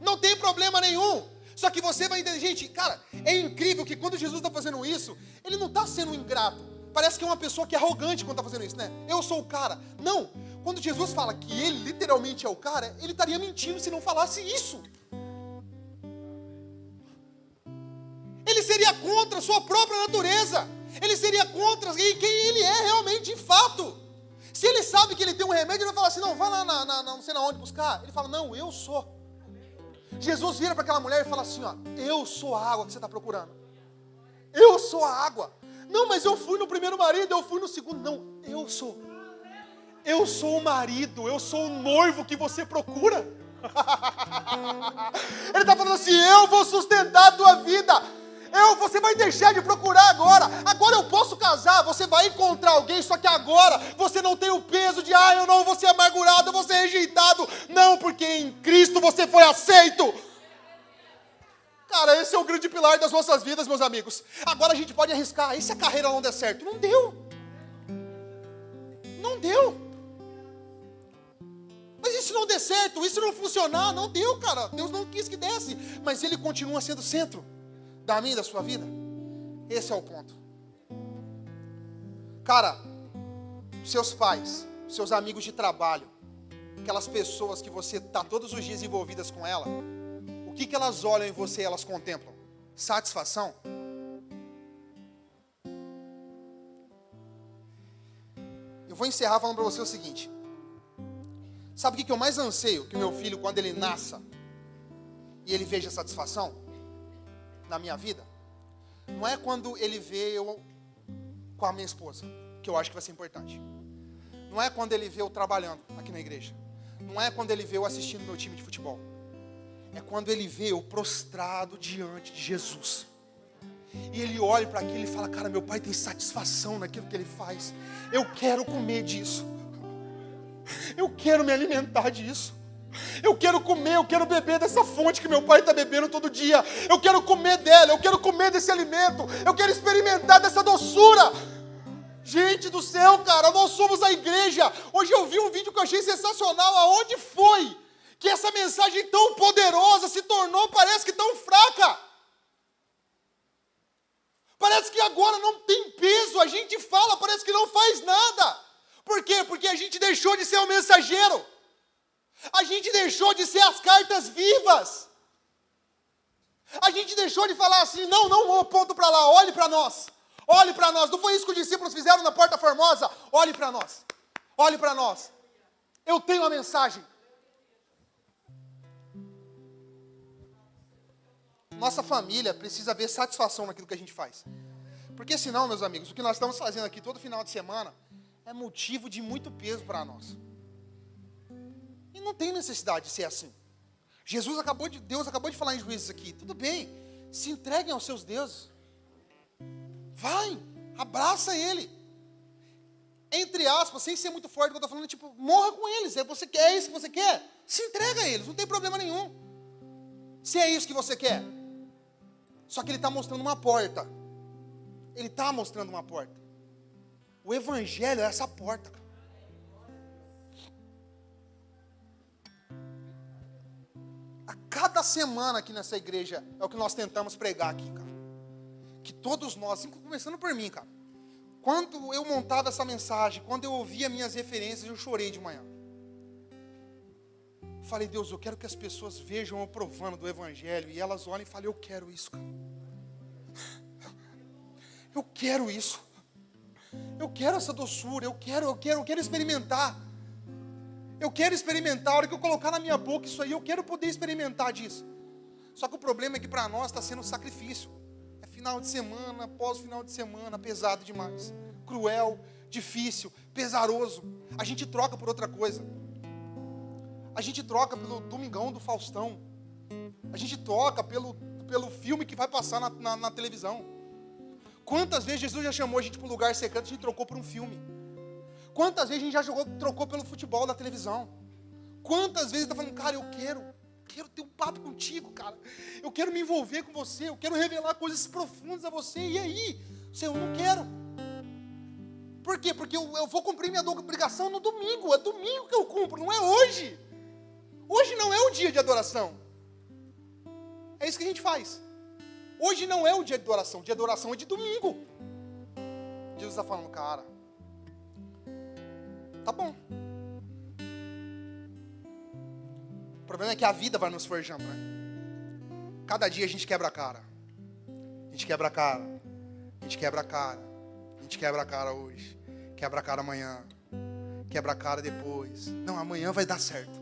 Não tem problema nenhum. Só que você vai entender, gente, cara, é incrível que quando Jesus está fazendo isso, ele não está sendo ingrato. Parece que é uma pessoa que é arrogante quando está fazendo isso, né? Eu sou o cara. Não, quando Jesus fala que ele literalmente é o cara, ele estaria mentindo se não falasse isso. Ele seria contra a sua própria natureza. Ele seria contra quem ele é realmente, de fato. Se ele sabe que ele tem um remédio, ele vai falar assim, não, vai lá não sei na onde buscar. Ele fala, não, eu sou. Jesus vira para aquela mulher e fala assim, ó, eu sou a água que você está procurando. Eu sou a água. Não, mas eu fui no primeiro marido, eu fui no segundo. Não, eu sou. Eu sou o marido, eu sou o noivo que você procura. Ele está falando assim, eu vou sustentar a tua vida. Você vai deixar de procurar agora. Agora eu posso casar, você vai encontrar alguém, só que agora você não tem o peso de, eu não vou ser amargurado, eu vou ser rejeitado. Não, porque em Cristo você foi aceito. Cara, esse é o grande pilar das nossas vidas, meus amigos. Agora a gente pode arriscar, e se a carreira não der certo? Não deu. Não deu. Mas e se não der certo? E se não funcionar? Não deu, cara. Deus não quis que desse. Mas Ele continua sendo o centro da minha e da sua vida. Esse é o ponto. Cara, seus pais, seus amigos de trabalho, aquelas pessoas que você está todos os dias envolvidas com ela, o que elas olham em você e elas contemplam? Satisfação? Eu vou encerrar falando para você o seguinte. Sabe o que eu mais anseio? Que o meu filho, quando ele nasça e ele veja satisfação na minha vida, não é quando ele vê eu com a minha esposa, que eu acho que vai ser importante. Não é quando ele vê eu trabalhando aqui na igreja. Não é quando ele vê eu assistindo meu time de futebol. É quando ele vê eu prostrado diante de Jesus. E ele olha para aquilo e fala, cara, meu pai tem satisfação naquilo que ele faz. Eu quero comer disso. Eu quero me alimentar disso. Eu quero comer, eu quero beber dessa fonte que meu pai está bebendo todo dia. Eu quero comer dela, eu quero comer desse alimento. Eu quero experimentar dessa doçura. Gente do céu, cara, nós somos a igreja. Hoje eu vi um vídeo que eu achei sensacional. Aonde foi que essa mensagem tão poderosa se tornou, parece que tão fraca? Parece que agora não tem peso. A gente fala, parece que não faz nada. Por quê? Porque a gente deixou de ser o mensageiro. A gente deixou de ser as cartas vivas. A gente deixou de falar assim, não aponto para lá, olhe para nós. Olhe para nós. Não foi isso que os discípulos fizeram na Porta Formosa? Olhe para nós. Olhe para nós. Eu tenho a mensagem. Nossa família precisa ver satisfação naquilo que a gente faz. Porque senão, meus amigos, o que nós estamos fazendo aqui todo final de semana é motivo de muito peso para nós. E não tem necessidade de ser assim. Deus acabou de falar em Juízes aqui. Tudo bem, se entreguem aos seus deuses. Vai, abraça ele. Entre aspas, sem ser muito forte, o que eu estou falando, tipo, morra com eles. É isso que você quer? Se entrega a eles, não tem problema nenhum. Se é isso que você quer. Só que ele está mostrando uma porta. Ele está mostrando uma porta. O evangelho é essa porta, cara. A cada semana aqui nessa igreja é o que nós tentamos pregar aqui, cara. Que todos nós, começando por mim, cara. Quando eu montava essa mensagem, quando eu ouvia minhas referências, eu chorei de manhã. Falei, Deus, eu quero que as pessoas vejam eu provando do evangelho e elas olhem e falem, eu quero isso, cara. Eu quero isso. Eu quero essa doçura, eu quero experimentar. Eu quero experimentar, a hora que eu colocar na minha boca isso aí, eu quero poder experimentar disso. Só que o problema é que para nós está sendo um sacrifício. É final de semana, após final de semana, pesado demais. Cruel, difícil, pesaroso. A gente troca por outra coisa. A gente troca pelo Domingão do Faustão. A gente troca pelo filme que vai passar na televisão. Quantas vezes Jesus já chamou a gente para um lugar secreto, a gente trocou por um filme. Quantas vezes a gente já trocou pelo futebol da televisão? Quantas vezes está falando, cara, eu quero ter um papo contigo, cara. Eu quero me envolver com você, eu quero revelar coisas profundas a você. E aí? Senhor, eu não quero. Por quê? Porque eu vou cumprir minha obrigação no domingo. É domingo que eu cumpro, não é hoje. Hoje não é o dia de adoração. É isso que a gente faz. Hoje não é o dia de adoração. O dia de adoração é de domingo. Jesus está falando, cara, tá bom. O problema é que a vida vai nos forjando, né? Cada dia a gente quebra a cara. A gente quebra a cara. A gente quebra a cara. A gente quebra a cara hoje. Quebra a cara amanhã. Quebra a cara depois. Não, amanhã vai dar certo.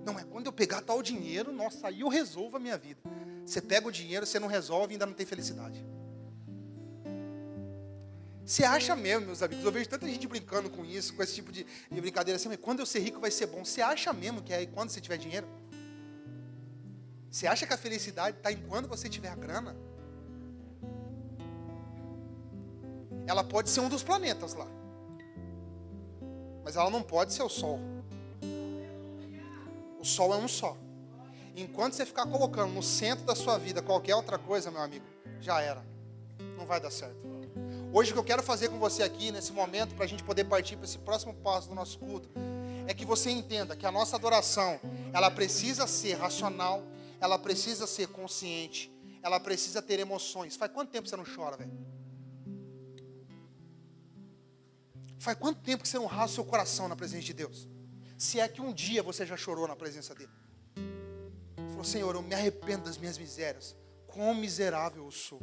Não, é quando eu pegar tal dinheiro, nossa, aí eu resolvo a minha vida. Você pega o dinheiro, você não resolve e ainda não tem felicidade. Você acha mesmo, meus amigos, eu vejo tanta gente brincando com isso, com esse tipo de brincadeira assim, mas quando eu ser rico vai ser bom. Você acha mesmo que é quando você tiver dinheiro? Você acha que a felicidade está em quando você tiver a grana? Ela pode ser um dos planetas lá, mas ela não pode ser o Sol. O Sol é um só. Enquanto você ficar colocando no centro da sua vida qualquer outra coisa, meu amigo, já era. Não vai dar certo. Hoje o que eu quero fazer com você aqui, nesse momento, para a gente poder partir para esse próximo passo do nosso culto, é que você entenda que a nossa adoração, ela precisa ser racional, ela precisa ser consciente, ela precisa ter emoções. Faz quanto tempo você não chora, velho? Faz quanto tempo que você não rasga o seu coração na presença de Deus? Se é que um dia você já chorou na presença dele. Falou, Senhor, eu me arrependo das minhas misérias. Quão miserável eu sou.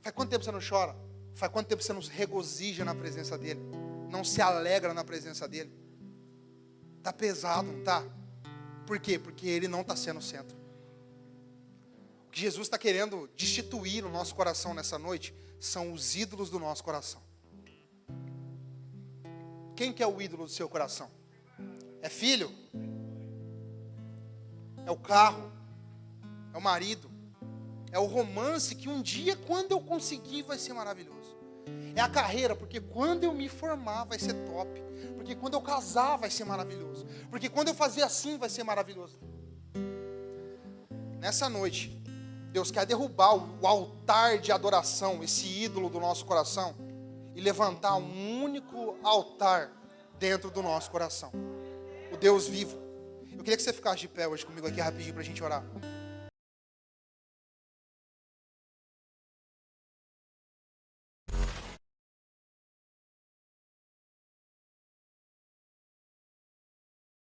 Faz quanto tempo você não chora? Faz quanto tempo você não se regozija na presença dele? Não se alegra na presença dele? Está pesado, não está? Por quê? Porque ele não está sendo o centro. O que Jesus está querendo destituir no nosso coração nessa noite são os ídolos do nosso coração. Quem que é o ídolo do seu coração? É filho? É o carro? É o marido? É o romance que um dia, quando eu conseguir, vai ser maravilhoso. É a carreira, porque quando eu me formar vai ser top. Porque quando eu casar vai ser maravilhoso. Porque quando eu fazer assim vai ser maravilhoso. Nessa noite, Deus quer derrubar o altar de adoração, esse ídolo do nosso coração, e levantar um único altar dentro do nosso coração. O Deus vivo. Eu queria que você ficasse de pé hoje comigo aqui rapidinho para a gente orar.